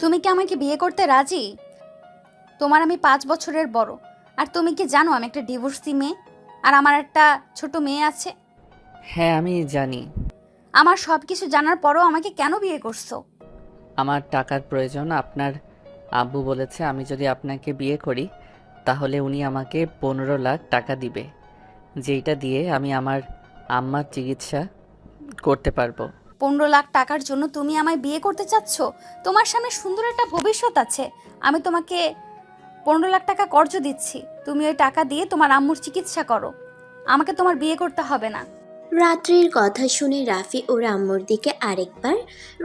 তুমি কি আমাকে বিয়ে করতে রাজি? তোমার আমি 5 বছরের বড়। আর তুমি কি জানো আমি একটা ডিভোর্সি মেয়ে, আর আমার একটা ছোট মেয়ে আছে। হ্যাঁ, আমি জানি। আমার সব কিছু জানার পরও আমাকে কেন বিয়ে করছো? আমার টাকার প্রয়োজন। আপনার আব্বু বলেছে আমি যদি আপনাকে বিয়ে করি তাহলে উনি আমাকে 15 লাখ টাকা দিবে, যেইটা দিয়ে আমি আমার আম্মার চিকিৎসা করতে পারবো। 15 লাখ টাকার জন্য তুমি আমায় বিয়ে করতে চাচ্ছ? তোমার সামনে সুন্দর একটা ভবিষ্যৎ আছে। আমি তোমাকে 15 লাখ টাকা কর্জ দিচ্ছি, তুমি ওই টাকা দিয়ে তোমার আম্মুর চিকিৎসা করো। আমাকে তোমার বিয়ে করতে হবে না। রাত্রির কথা শুনে রাফি ওর আম্মুর দিকে আরেকবার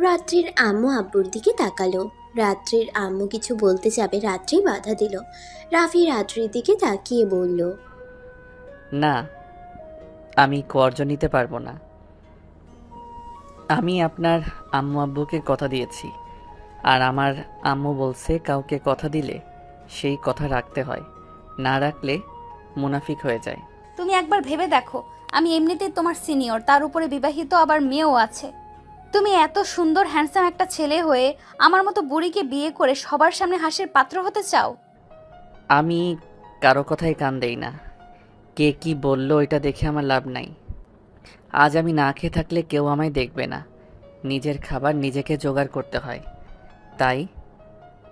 রাত্রির আম্মু আব্বুর দিকে তাকালো। রাত্রির আম্মু কিছু বলতে যাবে, রাত্রি বাধা দিল। রাফি রাত্রির দিকে তাকিয়ে বলল, না, আমি কর্জ নিতে পারবো না। আমি আপনার আম্মু আব্বুকে কথা দিয়েছি, আর আমার আম্মু বলছে কাউকে কথা দিলে সেই কথা রাখতে হয়, না রাখলে মুনাফিক হয়ে যায়। তুমি একবার ভেবে দেখো, আমি এমনিতেই তোমার সিনিয়র, তার উপরে বিবাহিত আবার মেয়েও আছে। তুমি এত সুন্দর হ্যান্ডসাম একটা ছেলে হয়ে আমার মতো বুড়িকে বিয়ে করে সবার সামনে হাসির পাত্র হতে চাও? আমি কারো কথায় কান দেই না। কে কি বললো এটা দেখে আমার লাভ নাই। আজ আমি না খেয়ে থাকলে কেউ আমায় দেখবে না। নিজের খাবার নিজেকে জোগাড় করতে হয়। তাই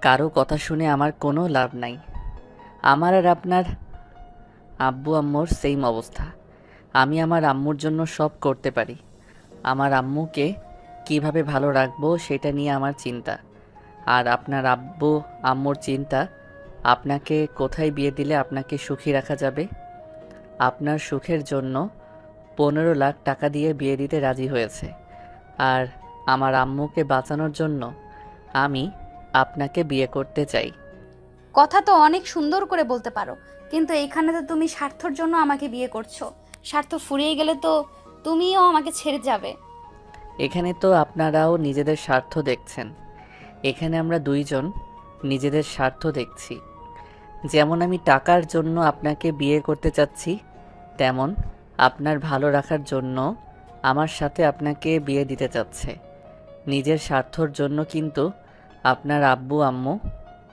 কারো কথা শুনে আমার কোনো লাভ নাই। আমার আর আপনার আব্বু আম্মুর সেম অবস্থা। আমি আমার আম্মুর জন্য সব করতে পারি। আমার আম্মুকে কিভাবে ভালো রাখবো সেটা নিয়ে আমার চিন্তা। আর আপনার আব্বু আম্মুর চিন্তা আপনাকে কোথায় বিয়ে দিলে আপনাকে সুখী রাখা যাবে। আপনার সুখের জন্য 15 লাখ টাকা দিয়ে বিয়ে দিতে রাজি হয়েছে। আর আমার আম্মুকে বাঁচানোর জন্য আমি আপনাকে বিয়ে করতে চাই। কথা তো অনেক সুন্দর করে বলতে পারো, কিন্তু এইখানে তো তুমি স্বার্থর জন্য আমাকে বিয়ে করছো। স্বার্থ ফুরিয়ে গেলে তো তুমিও আমাকে ছেড়ে যাবে। এখানে তো আপনারাও নিজেদের স্বার্থ দেখছেন। এখানে আমরা দুইজন নিজেদের স্বার্থ দেখছি। যেমন আমি টাকার জন্য আপনাকে বিয়ে করতে চাচ্ছি, তেমন আপনার ভালো রাখার জন্য আমার সাথে আপনাকে বিয়ে দিতে চাচ্ছে। নিজের স্বার্থর জন্য কিন্তু আপনার আব্বু আম্মু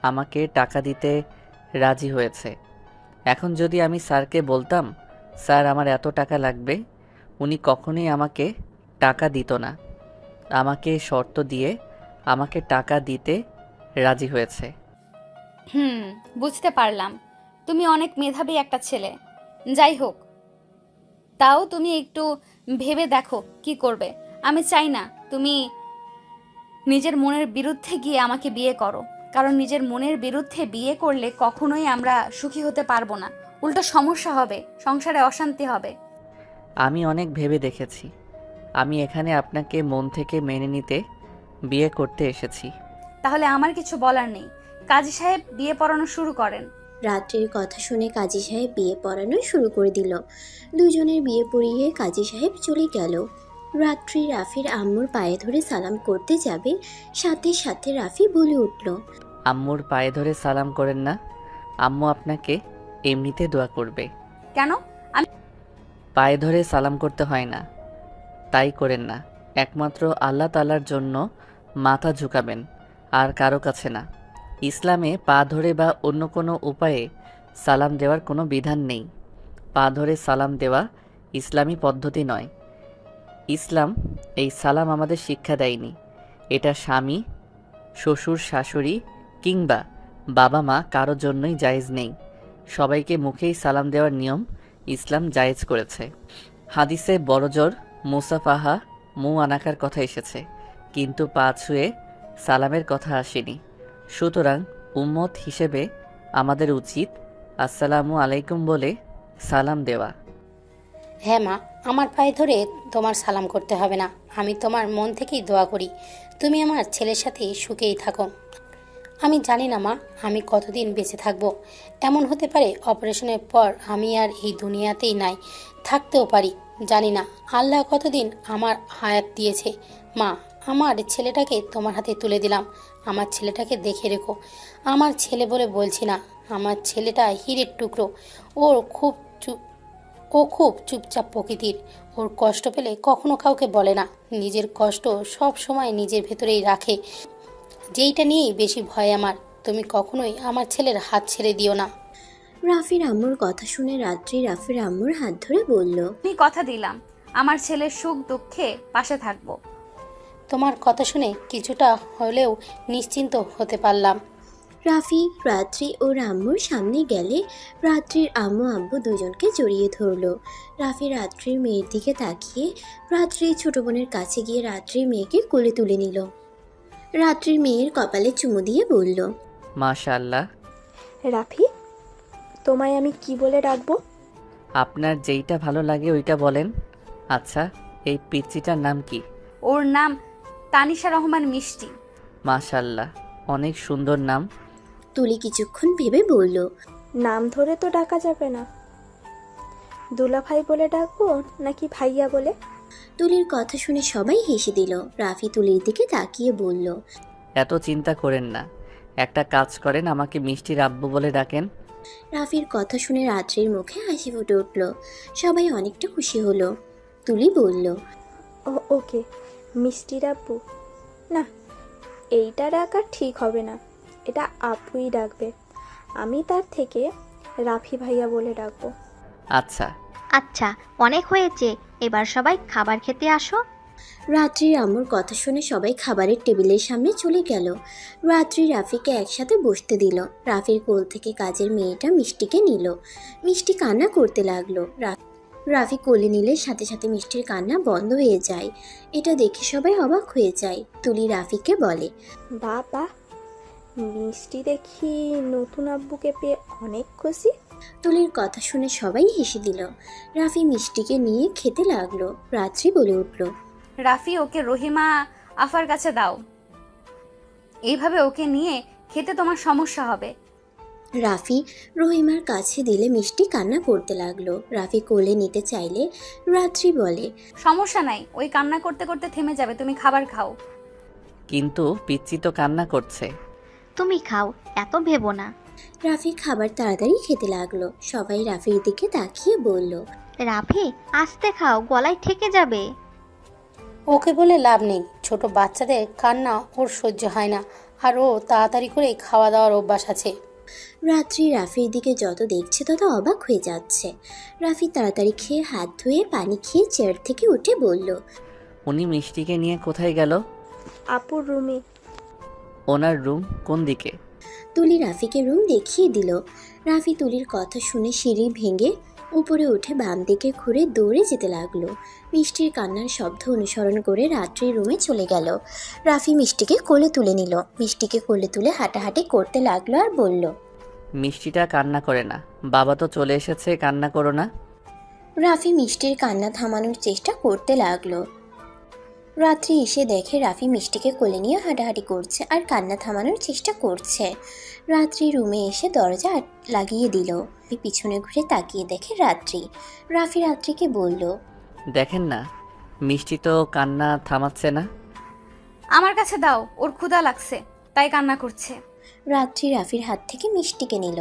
আমাকে টাকা দিতে রাজি হয়েছে। এখন যদি আমি স্যারকে বলতাম স্যার আমার এত টাকা লাগবে, উনি কখনোই আমাকে টাকা দিত না। আমাকে শর্ত দিয়ে আমাকে টাকা দিতে রাজি হয়েছে। হুম, বুঝতে পারলাম। তুমি অনেক মেধাবী একটা ছেলে। যাই হোক, তাও তুমি একটু ভেবে দেখো কি করবে। আমি চাই না তুমি নিজের মনের বিরুদ্ধে গিয়ে আমাকে বিয়ে করো, কারণ নিজের মনের বিরুদ্ধে বিয়ে করলে কখনোই আমরা সুখী হতে পারবো না। উল্টো সমস্যা হবে, সংসারে অশান্তি হবে। আমি অনেক ভেবে দেখেছি। আমি এখানে আপনাকে মন থেকে মেনে নিতে বিয়ে করতে এসেছি। তাহলে আমার কিছু বলার নেই। কাজী সাহেব বিয়ে পড়ানো শুরু করেন। রাত্রির কথা শুনে কাজী সাহেব বিয়ে পড়ানো শুরু করে দিল। দুজনের বিয়ে পড়িয়ে কাজী সাহেব চলে গেল। রাত্রি রাফির আম্মুর পায়ে ধরে সালাম করতে যাবে, সাথে সাথে রাফি বলে উঠল, আম্মুর পায়ে ধরে সালাম করেন না। আম্মু আপনাকে এমনিতে দোয়া করবে। কেন? আমি পায়ে ধরে সালাম করতে হয় না, তাই করেন না। একমাত্র আল্লাহ তাআলার জন্য মাথা ঝুঁকাবেন, আর কারো কাছে না। ইসলামে পা ধরে বা অন্য কোনো উপায়ে সালাম দেওয়ার কোনো বিধান নেই। পা ধরে সালাম দেওয়া ইসলামী পদ্ধতি নয়। ইসলাম এই সালাম আমাদের শিক্ষা দেয়নি। এটা স্বামী, শ্বশুর, শাশুড়ি কিংবা বাবা মা কারোর জন্যই জায়েজ নেই। সবাইকে মুখেই সালাম দেওয়ার নিয়ম ইসলাম জায়েজ করেছে। হাদিসে বড়জোর মুসাফাহা আনাকার কথা এসেছে, কিন্তু পা ছুঁয়ে সালামের কথা আসেনি। সুতরাং উম্মত হিসেবে আমাদের উচিত আসসালামু আলাইকুম বলে সালাম দেওয়া। হ্যাঁ মা, আমার পায়ে ধরে তোমার সালাম করতে হবে না। আমি তোমার মন থেকেই দোয়া করি তুমি আমার ছেলের সাথে সুখেই থাকো। আমি জানি না মা, আমি কতদিন বেঁচে থাকবো। এমন হতে পারে অপারেশনের পর আমি আর এই দুনিয়াতেই নাই, থাকতেও পারি। জানি না আল্লাহ কতদিন আমার হায়াত দিয়েছে। মা, আমার ছেলেটাকে তোমার হাতে তুলে দিলাম। আমার ছেলেটাকে দেখে রেখো। আমার ছেলে বলে বলছি না, আমার ছেলেটা হীরের টুকরো। ওর খুব ও খুব চুপচাপ প্রকৃতির। ওর কষ্ট পেলে কখনো কাউকে বলে না, নিজের কষ্ট সব সময় নিজের ভেতরেই রাখে। যেইটা নিয়েই বেশি ভয় আমার। তুমি কখনোই আমার ছেলের হাত ছেড়ে দিও না। রাফির আম্মুর কথা শুনে রাত্রি রাফির আম্মুর হাত ধরে বলল, আমি কথা দিলাম আমার ছেলের সুখ দুঃখে পাশে থাকবো। তোমার কথা শুনে কিছুটা হলেও নিশ্চিন্ত হতে পারলাম। রাফি রাত্রি ও আম্মুর সামনে গেলে রাত্রির আম্মু আব্বু দুজনকে জড়িয়ে ধরলো। রাফি রাত্রির মেয়ের দিকে তাকিয়ে রাত্রির ছোট বোনের কাছে গিয়ে রাত্রির মেয়েকে কোলে তুলে নিল। রাত্রির মেয়ের কপালে চুমু দিয়ে বলল, মাশাআল্লাহ। রাফি, তোমায় আমি কি বলে ডাকবো? আপনার যেইটা ভালো লাগে ওইটা বলেন। আচ্ছা, এই পিচ্চিটার নাম কি? ওর নাম তানিশা রহমান মিষ্টি। মাশাআল্লাহ, অনেক সুন্দর নাম। তুলি কিছুক্ষণ ভেবে বলল, নাম ধরে তো ডাকা যাবে না। দুলাভাই বলে ডাকবো নাকি ভাইয়া বলে? তুলির কথা শুনে সবাই হেসে দিল। রাফি তুলির দিকে তাকিয়ে বলল, এত চিন্তা করেন না, একটা কাজ করেন, আমাকে মিষ্টির আব্বু বলে ডাকেন। রাফির কথা শুনে রাত্রির মুখে হাসি ফুটে উঠল। সবাই অনেকটা খুশি হলো। তুলি বলল, ওকে, মিষ্টির আব্বু। না, এইটা ডাকা ঠিক হবে না, এটা আপুই ডাকবে। আমি তার থেকে রাফি ভাইয়া বলে ডাকবো। আচ্ছা। আচ্ছা, অনেক হয়েছে, এবার সবাই খাবার খেতে আসো। রাত্রির আম্মুর কথা শুনে সবাই খাবারের টেবিলের সামনে চলে গেল। রাত্রি রাফিকে একসাথে বসতে দিল। রাফির কোল থেকে কাজের মেয়েটা মিষ্টিকে নিল। মিষ্টি কান্না করতে লাগলো। রাফি কোলে নিলে সাথে সাথে মিষ্টির কান্না বন্ধ হয়ে যায়। এটা দেখে সবাই অবাক হয়ে যায়। তুলি রাফিকে বলে, বাবা, মিষ্টি দেখি নতুন আব্বুকে পেয়ে অনেক খুশি। তুলির কথা শুনে সবাই হেসে দিল। রাফি মিষ্টিকে নিয়ে খেতে লাগলো। রাত্রি বলে উঠল, রাফি, ওকে রহিমা আফার কাছে দাও। এইভাবে ওকে নিয়ে খেতে তোমার সমস্যা হবে। রাফি রহিমার কাছে দিলে মিষ্টি কান্না করতে লাগলো। রাফি কোলে নিতে চাইলে রাত্রি বলে, সমস্যা নাই, ওই কান্না করতে করতে থেমে যাবে, তুমি খাবার খাও। কিন্তু পিচ্চি তো কান্না করছে। তুমি খাও, এত ভেবো না। রাফি খাবার তাড়াতাড়ি খেতে লাগলো। সবাই রাফির দিকে তাকিয়ে বলল, রাফি, আস্তে খাও, গলায় ঠেকে যাবে। ওকে বলে লাভ নেই, ছোট বাচ্চাদের কান্না ওর সহ্য হয় না, আর ও তাড়াতাড়ি করে খাওয়া দাওয়ার অভ্যাস আছে। রাত্রি রাফির দিকে যত দেখছে তত অবাক হয়ে যাচ্ছে। রাফি তাড়াতাড়ি খেয়ে হাত ধুয়ে পানি খেয়ে চেয়ার থেকে উঠে বলল, উনি মিষ্টিকে নিয়ে কোথায় গেল? আপুর রুমে। ওনার রুম কোন দিকে? তুলি রাফিকে রুম দেখিয়ে দিল। রাফি তুলির কথা শুনে সিঁড়ি ভেঙে উপরে উঠে বাম দিকে ঘুরে দৌড়ে যেতে লাগলো। মিষ্টির কান্নার শব্দ অনুসরণ করে রাত্রি রুমে চলে গেল। রাফি মিষ্টিকে কোলে তুলে নিল। মিষ্টিকে কোলে তুলে হাঁটাহাঁটি করতে লাগলো আর বলল, মিষ্টিটা কান্না করে না, বাবা তো চলে এসেছে, কান্না করো না। রাফি মিষ্টির কান্না থামানোর চেষ্টা করতে লাগলো। রাত্রি এসে দেখে রাফি মিষ্টিকে কোলে নিয়ে হাঁটাহাঁটি করছে আর কান্না থামানোর চেষ্টা করছে। রাত্রি রুমে এসে দরজা লাগিয়ে দিল। পিছনে ঘুরে তাকিয়ে দেখে রাত্রি। রাফি রাত্রিকে বলল, দেখেন না, মিষ্টি তো কান্না থামাচ্ছে না। আমার কাছে দাও, ওর ক্ষুধা লাগছে তাই কান্না করছে। রাত্রি রাফির হাত থেকে মিষ্টিকে নিল।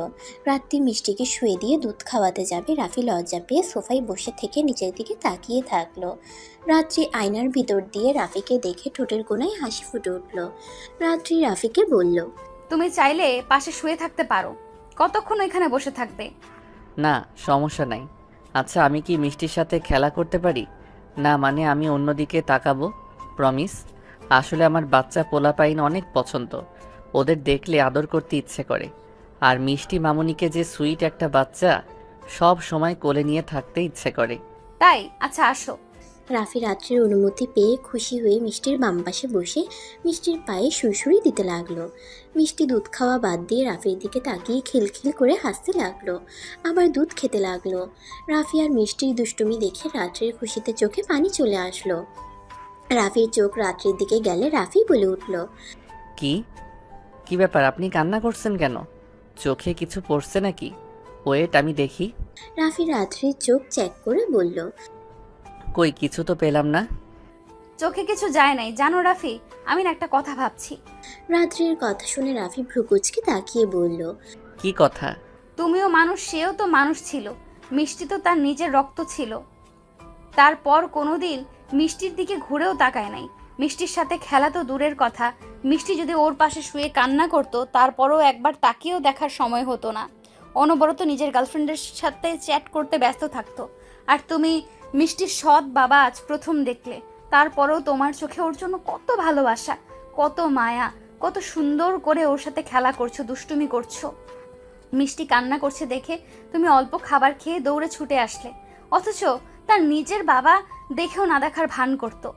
রাত্রি মিষ্টিকে শুয়ে দিয়ে দুধ খাওয়াতে যাবে। রাফি লজ্জা পেয়ে সোফায় বসে থেকে নিচের দিকে তাকিয়ে থাকলো। রাত্রি আয়নার ভিতর দিয়ে রাফিকে দেখে ঠোঁটের কোণায় হাসি ফুটে উঠল। রাত্রি রাফিকে বলল, তুমি চাইলে পাশে শুয়ে থাকতে পারো, কতক্ষণ এখানে বসে থাকবে? না, সমস্যা নাই। আচ্ছা, আমি কি মিষ্টির সাথে খেলা করতে পারি? না মানে আমি অন্যদিকে তাকাবো, প্রমিস। আসলে আমার বাচ্চা পোলাপাইন অনেক পছন্দ, ওদের দেখলে আদর করতে ইচ্ছে করে। আর মিষ্টি মামুনিকে যে সুইট একটা বাচ্চা, সব সময় কোলে নিয়ে থাকতে ইচ্ছে করে। তাই? আচ্ছা আসো। রাফি রাত্রির অনুমতি পেয়ে খুশি হয়ে মিষ্টির বাম পাশে বসে মিষ্টির পায়ে সুড়সুড়ি দিতে লাগলো। মিষ্টি দুধ খাওয়া বাদ দিয়ে রাফির দিকে তাকিয়ে খিলখিল করে হাসতে লাগলো, আবার দুধ খেতে লাগলো। রাফি আর মিষ্টির দুষ্টুমি দেখে রাত্রির খুশিতে চোখে পানি চলে আসলো। রাফির চোখ রাত্রির দিকে গেলে রাফি বলে উঠল, কি কি ব্যাপার, আপনি কান্না করছেন কেন? চোখে কিছু পড়ছে নাকি? ওয়েট, আমি দেখি। রাফি রাত্রির চোখ চেক করে বলল, কই, কিছু তো পেলাম না। চোখে কিছু যায় নাই জানো রাফি, আমি না একটা কথা ভাবছি। রাত্রির কথা শুনে রাফি ভ্রুকুচকে তাকিয়ে বলল, কি কথা? তুমিও মানুষ, সেও তো মানুষ ছিল, মিষ্টি তো তার নিজের রক্ত ছিল। তারপর কোনোদিন মিষ্টির দিকে ঘুরেও তাকায় নাই। মিষ্টির সাথে খেলা তো দূরের কথা, মিষ্টি যদি ওর পাশে শুয়ে কান্না করতো তারপরও একবার তাকিয়েও দেখার সময় হতো না। অনবরত নিজের গার্লফ্রেন্ডের সাথে চ্যাট করতে ব্যস্ত থাকতো। আর তুমি মিষ্টির সৎ বাবা আজ প্রথম দেখলে, তারপরেও তোমার চোখে ওর জন্য কত ভালোবাসা, কত মায়া, কত সুন্দর করে ওর সাথে খেলা করছো, দুষ্টুমি করছো। মিষ্টি কান্না করছে দেখে তুমি অল্প খাবার খেয়ে দৌড়ে ছুটে আসলে, অথচ তার নিজের বাবা দেখেও না দেখার ভান করতো।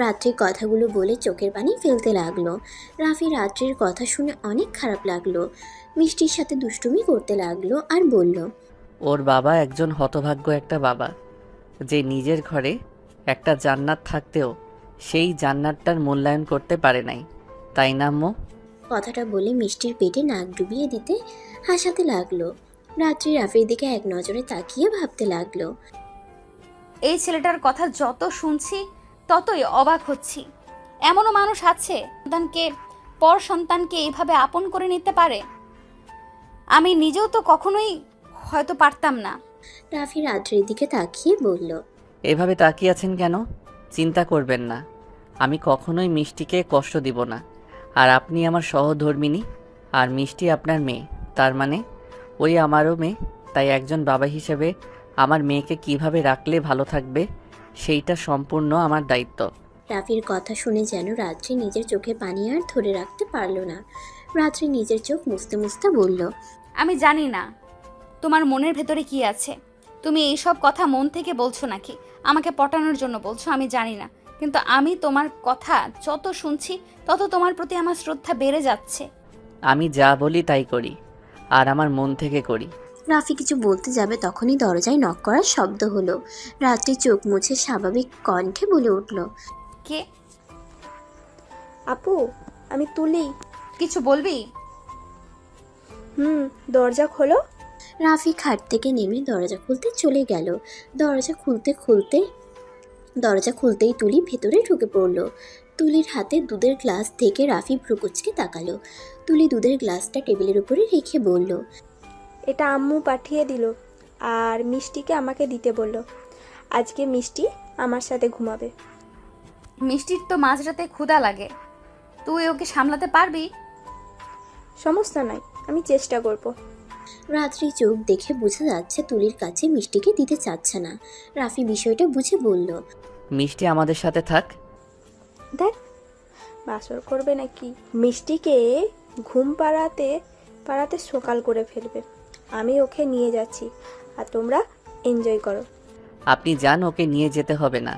রাত্রি কথাগুলো বলে চোখের পানি ফেলতে লাগলো। রাফি রাত্রির কথা শুনে অনেক খারাপ লাগলো। মিষ্টির সাথে দুষ্টুমি করতে লাগলো আর বলল, ওর বাবা একজন হতভাগ্য একটা বাবা, যে নিজের ঘরে একটা জান্নাত থাকতেও সেই জান্নাতটার মূল্যায়ন করতে পারে নাই, তাই না আম্মু? কথাটা বলে মিষ্টির পেটে নাক ডুবিয়ে দিতে হাসাতে লাগলো। রাত্রি রাফির দিকে এক নজরে তাকিয়ে ভাবতে লাগলো। এই ছেলেটার কথা যত শুনছি ততই অবাক হচ্ছি। এমনও মানুষ আছে পর সন্তানকে এইভাবে আপন করে নিতে পারে। আমি নিজেও তো কখনোই হয়তো পারতাম না। রাফি রাত্রির দিকে তাকিয়ে বলল, এভাবে তাকিয়ে আছেন কেন? চিন্তা করবেন না, আমি কখনোই মিষ্টিকে কষ্ট দিব না। আর আপনি আমার সহধর্মিণী, আর মিষ্টি আপনার মেয়ে, তার মানে ওই আমারও মেয়ে। তাই একজন বাবা হিসেবে আমার মেয়েকে কিভাবে রাখলে ভালো থাকবে সেইটা সম্পূর্ণ আমার দায়িত্ব। রাফির কথা শুনে যেন রাত্রি নিজের চোখে পানি আর ধরে রাখতে পারল না। রাত্রি নিজের চোখ মুছতে মুছতে বলল, আমি জানি না তোমার মনের ভেতরে কি আছে। তুমি এইসব কথা মন থেকে বলছো নাকি আমাকে পটানোর জন্য বলছো আমি জানি না, কিন্তু আমি তোমার কথা যত শুনছি তত তোমার প্রতি আমার শ্রদ্ধা বেড়ে যাচ্ছে। আমি যা বলি তাই করি, আর আমার মন থেকে করি। রাফি কিছু বলতে যাবে তখনই দরজায় নক করার শব্দ হলো। রাত্রি চোখ মুছে স্বাভাবিক কণ্ঠে বলে উঠল, কে? আপু, আমি তুলি। কিছু বলবি? দরজা খোলো। রাফি খাট থেকে নেমে দরজা খুলতে চলে গেল। দরজা খুলতেই তুলি ভেতরে ঢুকে পড়ল। তুলির হাতে দুধের গ্লাস থেকে রাফি ভ্রুকুচকে তাকালো। তুলি দুধের গ্লাসটা টেবিলের উপরে রেখে বলল, এটা আম্মু পাঠিয়ে দিল আর মিষ্টিকে আমাকে দিতে বলল। আজকে মিষ্টি আমার সাথে ঘুমাবে। মিষ্টির তো মাঝরাতে ক্ষুধা লাগে, তুই ওকে সামলাতে পারবি? সমস্যা নাই, আমি চেষ্টা করব। রাত্রি চোখ দেখে বোঝা যাচ্ছে তুলির কাছে মিষ্টিকে দিতে চাচ্ছে না। রাফি বিষয়টা বুঝে বলল, মিষ্টি আমাদের সাথে থাক। দেখ, বাসর করবে নাকি? মিষ্টিকে ঘুম পাড়াতে পাড়াতে সকাল করে ফেলবে। আমি ওকে নিয়ে যাচ্ছি, আর তোমরা এনজয় করো। আপনি যান, ওকে নিয়ে যেতে হবে না।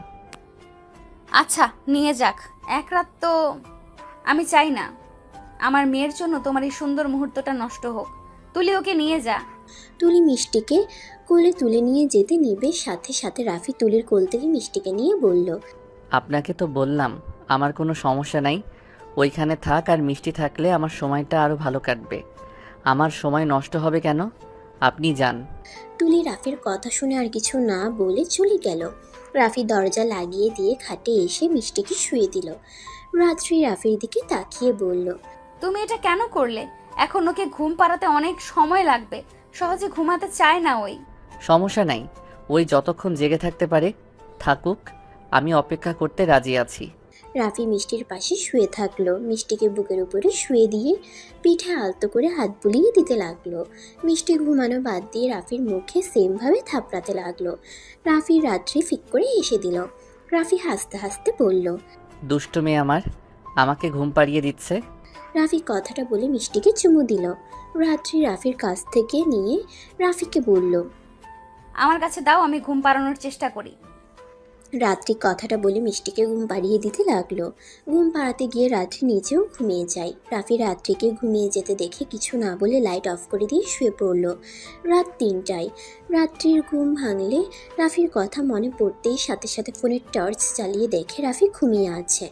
আচ্ছা নিয়ে যাক, এক রাত তো। আমি চাই না আমার মেয়ের জন্য তোমার এই সুন্দর মুহূর্তটা নষ্ট হোক। তুলি ওকে নিয়ে যা। তুলি মিষ্টিকে কোলে তুলে নিয়ে যেতে নিবে, সাথে সাথে রাফি তুলির কোল থেকে মিষ্টিকে নিয়ে বলল, আপনাকে তো বললাম আমার কোনো সমস্যা নাই, ওইখানে থাক। আর মিষ্টি থাকলে আমার সময়টা আরও ভালো কাটবে। আমার সময় নষ্ট হবে কেন? আপনি যান। তুলি রাফির কথা শুনে আর কিছু না বলে চলে গেল। রাফি দরজা লাগিয়ে দিয়ে খাটে এসে মিষ্টিকে শুয়ে দিল। রাত্রি রাফির দিকে তাকিয়ে বলল, তুমি এটা কেন করলে? এখন ওকে ঘুম পাড়াতে অনেক সময় লাগবে, সহজে ঘুমাতে চায় না ওই। সমস্যা নাই, ওই যতক্ষণ জেগে থাকতে পারে থাকুক, আমি অপেক্ষা করতে রাজি আছি। রাফি মিষ্টির পাশে শুয়ে থাকলো। মিষ্টিকে বুকের উপরে শুয়ে দিয়ে পিঠে আলতো করে হাত বুলিয়ে দিতে লাগলো। মিষ্টি ঘুমানো বাদ দিয়ে রাফির মুখে সেমভাবে থাপড়াতে লাগলো। রাফি রাত্রি ফিক করে হেসে দিল। রাফি হাসতে হাসতে বলল, দুষ্টু মেয়ে আমার, আমাকে ঘুম পাড়িয়ে দিচ্ছে। রাফি কথাটা বলে মিষ্টিকে চুমু দিল। রাত্রি রাফির কাছ থেকে নিয়ে রাফিকে বলল, আমার কাছে দাও, আমি ঘুম পাড়ানোর চেষ্টা করি। রাত্রি কথাটা বলে মিষ্টিকে ঘুম পাড়িয়ে দিতে লাগলো। ঘুম পাড়াতে গিয়ে রাত্রি নিজেও ঘুমিয়ে যায়। রাফি রাত্রিকে ঘুমিয়ে যেতে দেখে কিছু না বলে লাইট অফ করে দিয়ে শুয়ে পড়ল। রাত 3টায় রাত্রির ঘুম ভাঙলে রাফির কথা মনে পড়তেই সাথে সাথে ফোনের টর্চ চালিয়ে দেখে রাফি ঘুমিয়ে আছে।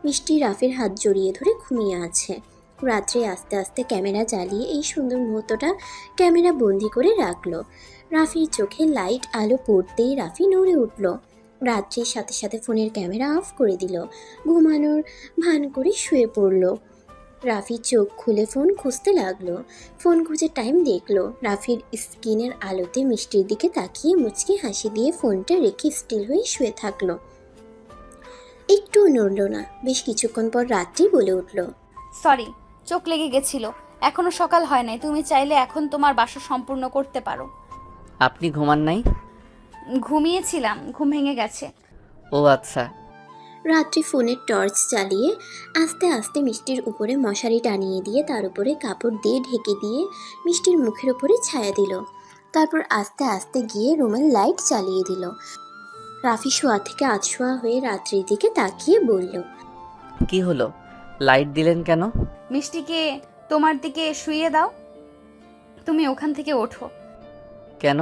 মিষ্টি রাফির হাত জড়িয়ে ধরে ঘুমিয়ে আছে। রাত্রি আস্তে আস্তে ক্যামেরা জ্বালিয়ে এই সুন্দর মুহূর্তটা ক্যামেরা বন্দি করে রাখলো। রাফির চোখে লাইট আলো পড়তেই রাফি নড়ে উঠল। রাত্রির সাথে সাথে ফোনের ক্যামেরা অফ করে দিল। ঘুমানোর ভান করে শুয়ে পড়ল। রাফি চোখ খুলে ফোন খুঁজতে লাগলো। ফোন খুঁজে টাইম দেখলো। রাফির স্ক্রিনের আলোতে মিষ্টির দিকে তাকিয়ে মুচকি হাসি দিয়ে ফোনটা রেখে স্টিল হয়ে শুয়ে থাকলো। একটু নড়ল না। বেশ কিছুক্ষণ পর রাত্রি বলে উঠল, সরি, চোখ লেগে গেছিল। এখনো সকাল হয় নাই, তুমি চাইলে এখন তোমার বাসা সম্পূর্ণ করতে পারো। আপনি ঘুমান নাই? ঘুমিয়েছিলাম, ঘুম ভেঙে গেছে। ও আচ্ছা। রাত্রি ফোনের টর্চ চালিয়ে আস্তে আস্তে মিষ্টির উপরে মশারি টানিয়ে দিয়ে তার উপরে কাপড় দিয়ে ঢেকে দিয়ে মিষ্টির মুখের উপরে ছায়া দিল। তারপর আস্তে আস্তে গিয়ে রুমের লাইট চালিয়ে দিল। রাফি শোয়া থেকে আধশোয়া হয়ে রাত্রির দিকে তাকিয়ে বলল, কি হলো, লাইট দিলেন কেন? মিষ্টিকে তোমার দিকে শুইয়ে দাও। তুমি ওখান থেকে ওঠো। কেন?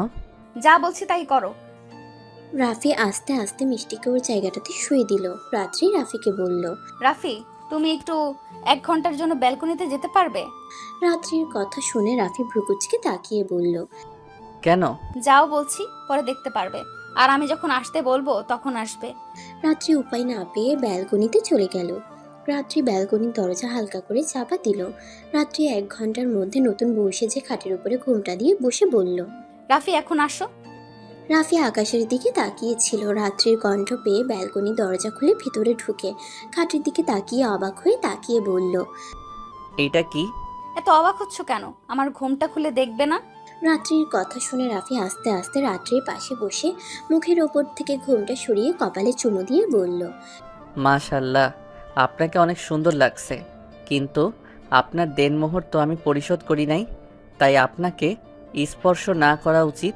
যা বলছি তাই করো। রাফি আস্তে আস্তে মিষ্টিকে ওর জায়গাটাতে শুয়ে দিল। রাত্রি রাফিকে বলল, রাফি, তুমি একটু 1 ঘন্টার জন্য ব্যালকনিতে যেতে পারবে? রাত্রির কথা শুনে রাফি ভ্রুকুচকে তাকিয়ে বলল, কেন? যাও বলছি, পরে দেখতে পারবে। আর আমি যখন আসতে বলবো তখন আসবে। রাত্রি উপায় না পেয়ে ব্যালকনিতে চলে গেল। রাত্রি ব্যালকনির দরজা হালকা করে চাপা দিল। রাত্রি 1 ঘন্টার মধ্যে নতুন বউ সেজে খাটের উপরে ঘুমটা দিয়ে বসে বলল। রাফি, এখন আসো। রাফি আকাশের দিকে তাকিয়েছিল। রাত্রির কণ্ঠ পেয়ে ব্যালকনি দরজা খুলে ভিতরে ঢুকে খাটের দিকে তাকিয়ে অবাক হয়ে তাকিয়ে বলল, এইটা কি? এত অবাক হচ্ছ কেন? আমার ঘুমটা খুলে দেখবে না? রাত্রির কথা শুনে রাফি আস্তে আস্তে রাত্রির পাশে বসে মুখের ওপর থেকে ঘুমটা সরিয়ে কপালে চুমু দিয়ে বলল, মাশাল্লাহ, আপনাকে অনেক সুন্দর লাগছে, কিন্তু আপনার দেনমোহর তো আমি পরিশোধ করি নাই, তাই আপনাকে স্পর্শ না করা উচিত।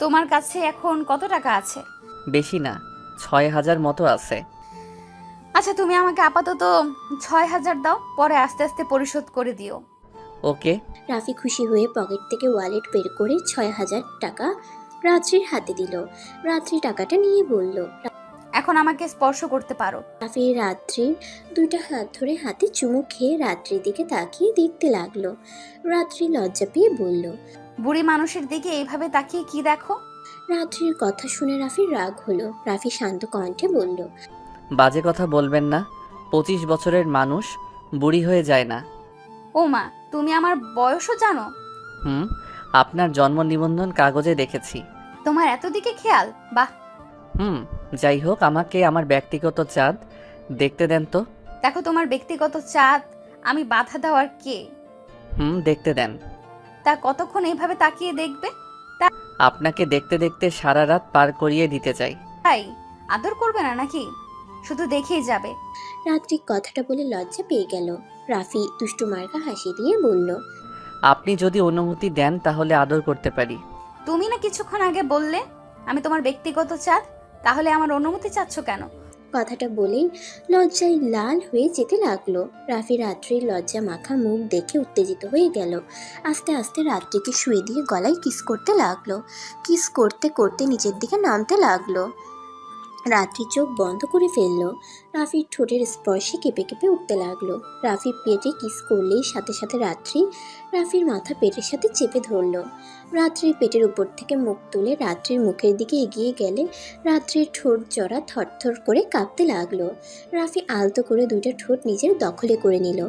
তোমার কাছে এখন কত টাকা আছে? বেশি না, 6,000 মতো আছে। আচ্ছা, তুমি আমাকে আপাতত 6,000 দাও, পরে আস্তে আস্তে পরিশোধ করে দিও। ওকে। রাফি খুশি হয়ে পকেট থেকে ওয়ালেট বের করে 6,000 টাকা রাত্রির হাতে দিল। রাত্রি টাকাটা নিয়ে বলল, এখন আমাকে স্পর্শ করতে পারো। রাফি রাত্রির 2টা হাত ধরে হাতে চুমু খেয়ে রাত্রির দিকে তাকিয়ে দেখতে লাগলো। রাত্রি লজ্জা পেয়ে বলল, বুড়ি মানুষের দিকে এইভাবে তাকিয়ে কি দেখো? রাত্রির কথা শুনে রাফির রাগ হলো। রাফি শান্ত কণ্ঠে বলল, বাজে কথা বলবেন না, 25 বছরের মানুষ বুড়ি হয়ে যায় না। ও মা, তুমি আমার বয়সও জানো? হুম, আপনার জন্ম নিবন্ধন কাগজে দেখেছি। তোমার এত দিকে খেয়াল, বাহ। হুম, যাই হোক, আমাকে আমার ব্যক্তিগত চাঁদ দেখতে দেন তো। দেখো, তোমার ব্যক্তিগত চাঁদ আমি বাধা দেওয়ার কে? দেখতে দেন। তা কতক্ষণ এইভাবে তাকিয়ে দেখবে? আপনাকে দেখতে দেখতে সারা রাত পার করিয়ে দিতে চাই। তাই আদর করবে না নাকি? শুধু দেখেই যাবে। রাত্রি কথাটা বলে লজ্জা পেয়ে গেল। রাফি দুষ্টু মার্কা হাসি দিয়ে বলল, আপনি যদি অনুমতি দেন তাহলে আদর করতে পারি। তুমি না কিছুক্ষণ আগে বললে আমি তোমার ব্যক্তিগত চাঁদ, তাহলে আমার অনুমতি চাচ্ছ কেন? কথাটা বলেই লজ্জায় লাল হয়ে যেতে লাগলো। রাফি রাত্রির লজ্জা মাখা মুখ দেখে উত্তেজিত হয়ে গেল। আস্তে আস্তে রাত্রিকে শুয়ে দিয়ে গলায় কিস করতে লাগলো। কিস করতে করতে নিচের দিকে নামতে লাগলো। রাত্রি চোখ বন্ধ করে ফেললো। রাফির ঠোঁটের স্পর্শে কেঁপে কেঁপে উঠতে লাগলো। রাফি পেটে কিস করলেই সাথে সাথে রাত্রি রাফির মাথা পেটের সাথে চেপে ধরলো। রাত্রির পেটের উপর থেকে মুখ তুলে রাত্রির মুখের দিকে এগিয়ে গেলে রাত্রির ঠোঁট জড়া থরথর করে কাঁপতে লাগলো। রাফি আলতো করে 2টা ঠোঁট নিজের দখলে করে নিল।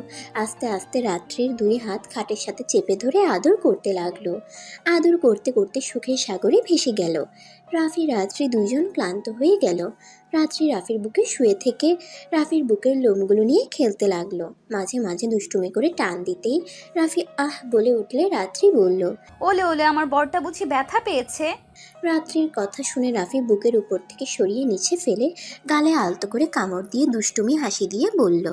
আস্তে আস্তে রাত্রির 2 হাত খাটের সাথে চেপে ধরে আদর করতে লাগলো। আদর করতে করতে সুখের সাগরে ভেসে গেল। রাফি রাত্রি 2জন ক্লান্ত হয়ে গেল। রাত্রি রাফির বুকে শুয়ে থেকে রাফির বুকের লোমগুলো নিয়ে খেলতে লাগলো। মাঝে মাঝে দুষ্টুমি করে টান দিতেই রাফি আহ বলে উঠলে রাত্রি বলল, ওলে ওলে, আমার বরটা বুঝি ব্যথা পেয়েছে? রাত্রির কথা শুনে রাফি বুকের উপর থেকে সরিয়ে নিচে ফেলে গালে আলতো করে কামড় দিয়ে দুষ্টুমি হাসি দিয়ে বলল।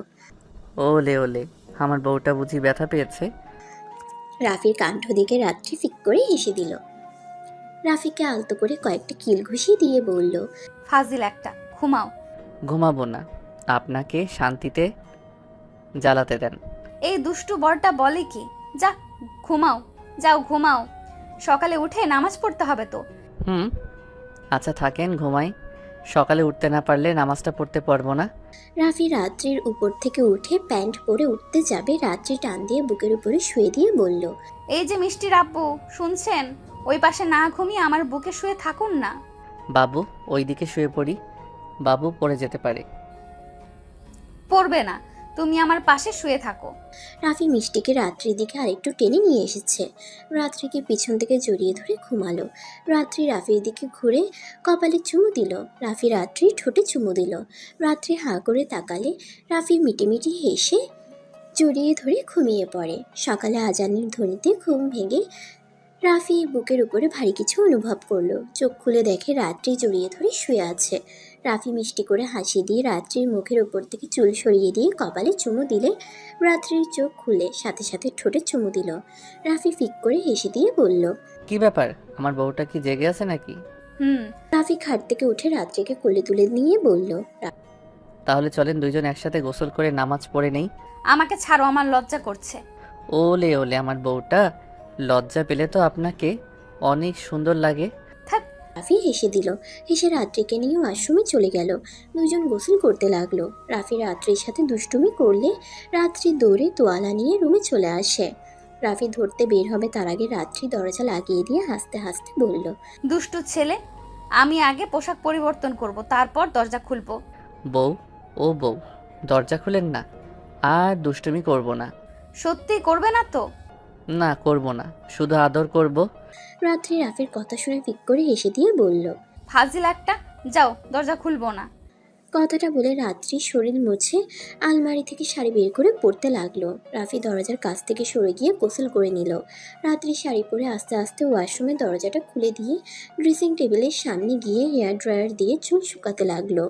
ওলে ওলে, আমার বউটা বুঝি ব্যথা পেয়েছে। রাফির কাণ্ড দেখে রাত্রি ফিক করে হেসে দিল। রাফিকে আলতো করে কয়েকটা কিল ঘুষিয়ে দিয়ে বলল, ফাজিল একটা, ঘুমাও। ঘুমাবো না, আপনাকে শান্তিতে জ্বালাতে দেন। এই দুষ্টু বরটা বলে কি? যা ঘুমাও, যাও ঘুমাও, সকালে উঠে নামাজ পড়তে হবে তো। আচ্ছা থাকেন, ঘুমাই। সকালে উঠতে না পারলে নামাজটা পড়তে পারবো না। রাফি রাত্রির উপর থেকে উঠে প্যান্ট পরে উঠতে যাবে। রাত্রি টান দিয়ে বুকের উপরে শুয়ে দিয়ে বলল, এই যে মিষ্টির আব্বু, শুনছেন? ওই পাশে না ঘুমিয়ে আমার বুকে শুয়ে থাকুন না। বাবু, ওই দিকে শুয়ে পড়ি, বাবু পড়ে যেতে পারে। পড়বে না, তুমি আমার পাশে শুয়ে থাকো। রাফি মিষ্টিকে রাত্রির দিকে আরেকটু টেনে নিয়ে এসেছে। রাত্রিকে পিছন থেকে জড়িয়ে ধরে ঘুমালো। রাত্রি রাফির দিকে ঘুরে কপালে চুমু দিল। রাফি রাত্রির ঠোঁটে চুমু দিল। রাত্রি হাঁ করে তাকালে রাফি মিটিমিটি হেসে জড়িয়ে ধরে ঘুমিয়ে পড়ে। সকালে আজানের ধ্বনিতে ঘুম ভেঙে রাফি বুকের উপরে ভারী কিছু অনুভব করলো। চোখ খুলে দেখে রাত্রি জড়িয়ে ধরে শুয়ে আছে। রাফি মিষ্টি করে হাসি দিয়ে রাত্রির মুখের উপর থেকে চুল সরিয়ে দিয়ে কপালে চুমু দিলে রাত্রির চোখ খুলে সাথে সাথে ঠোঁটে চুমু দিল। রাফি ফিক করে হেসে দিয়ে বলল, কি ব্যাপার, আমার বউটা কি জেগে আছে নাকি? রাফি খাট থেকে উঠে রাত্রিকে কোলে তুলে নিয়ে বলল, তাহলে চলেন দুইজন একসাথে গোসল করে নামাজ পড়ে নেই। আমাকে ছাড়ো, আমার লজ্জা করছে। ওলে ওলে আমার বউটা, লজ্জা পেলে তো আপনাকে অনেক সুন্দর লাগে। রাফি হেসে দিল। হেসে রাত্রিকে নিয়ে ওয়াশরুমে চলে গেল। দুজন গোসল করতে লাগলো। রাফি রাত্রির সাথে দুষ্টুমি করলে রাত্রি দৌড়ে তোয়ালা নিয়ে রুমে চলে আসে। রাফি ধরতে বের হবে তার আগে রাত্রি দরজা লাগিয়ে দিয়ে হাসতে হাসতে বলল, দুষ্টু ছেলে, আমি আগে পোশাক পরিবর্তন করব, তারপর দরজা খুলবো। বউ, ও বউ, দরজা খুলেন না, আর দুষ্টুমি করব না। সত্যি করবে না তো? না, করব না, শুধু আদর করব। রাত্রি রাফির কথা শুনে ফিক করে হেসে দিয়ে বলল, ফাজিল একটা, যাও, দরজা খুলবো না। কথাটা বলে রাত্রি শরীর মুছে আলমারি থেকে শাড়ি বের করে পরতে লাগলো। রাফি দরজার কাছ থেকে সরে গিয়ে গোসল করে নিল। রাত্রি শাড়ি পরে আস্তে আস্তে ওয়াশরুমের দরজাটা খুলে দিয়ে ড্রেসিং টেবিলের সামনে গিয়ে হেয়ার ড্রায়ার দিয়ে চুল শুকাতে লাগলো।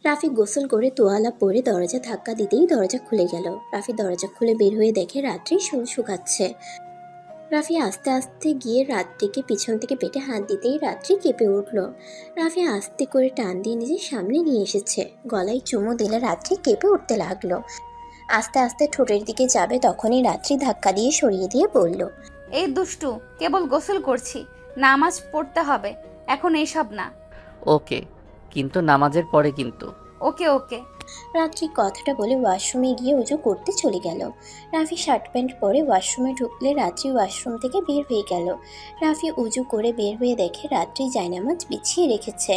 রাফি গোসল করে তোয়ালা পরে দরজা ধাক্কা দিতেই দরজা খুলে গেল। রাফি দরজা খুলে বের হয়ে দেখে রাত্রি চুল শুকাচ্ছে। রাফি আস্তে আস্তে গিয়ে রাত্রিকে পিছন থেকে পেটে হাত দিতেই রাত্রি কেঁপে উঠল। রাফি আস্তে করে টান দিয়ে নিজের সামনে নিয়ে এসেছে। গলায় চুমু দিলে রাত্রি কেঁপে উঠতে লাগলো। আস্তে আস্তে ঠোঁটের দিকে যাবে তখনই রাত্রি ধাক্কা দিয়ে সরিয়ে দিয়ে বলল, এই দুষ্টু, কেবল গোসল করছি, নামাজ পড়তে হবে, এখন এইসব না। ওকে, কিন্তু নামাজের পরে কিন্তু। ওকে ওকে। রাত্রি কথাটা বলে ওয়াশরুমে গিয়ে উজু করতে চলে গেল। রাফি শার্ট প্যান্ট পরে ওয়াশরুমে ঢুকলে রাত্রি ওয়াশরুম থেকে বের হয়ে গেল। রাফি উজু করে বের হয়ে দেখে রাত্রি জায়নামাজ বিছিয়ে রেখেছে।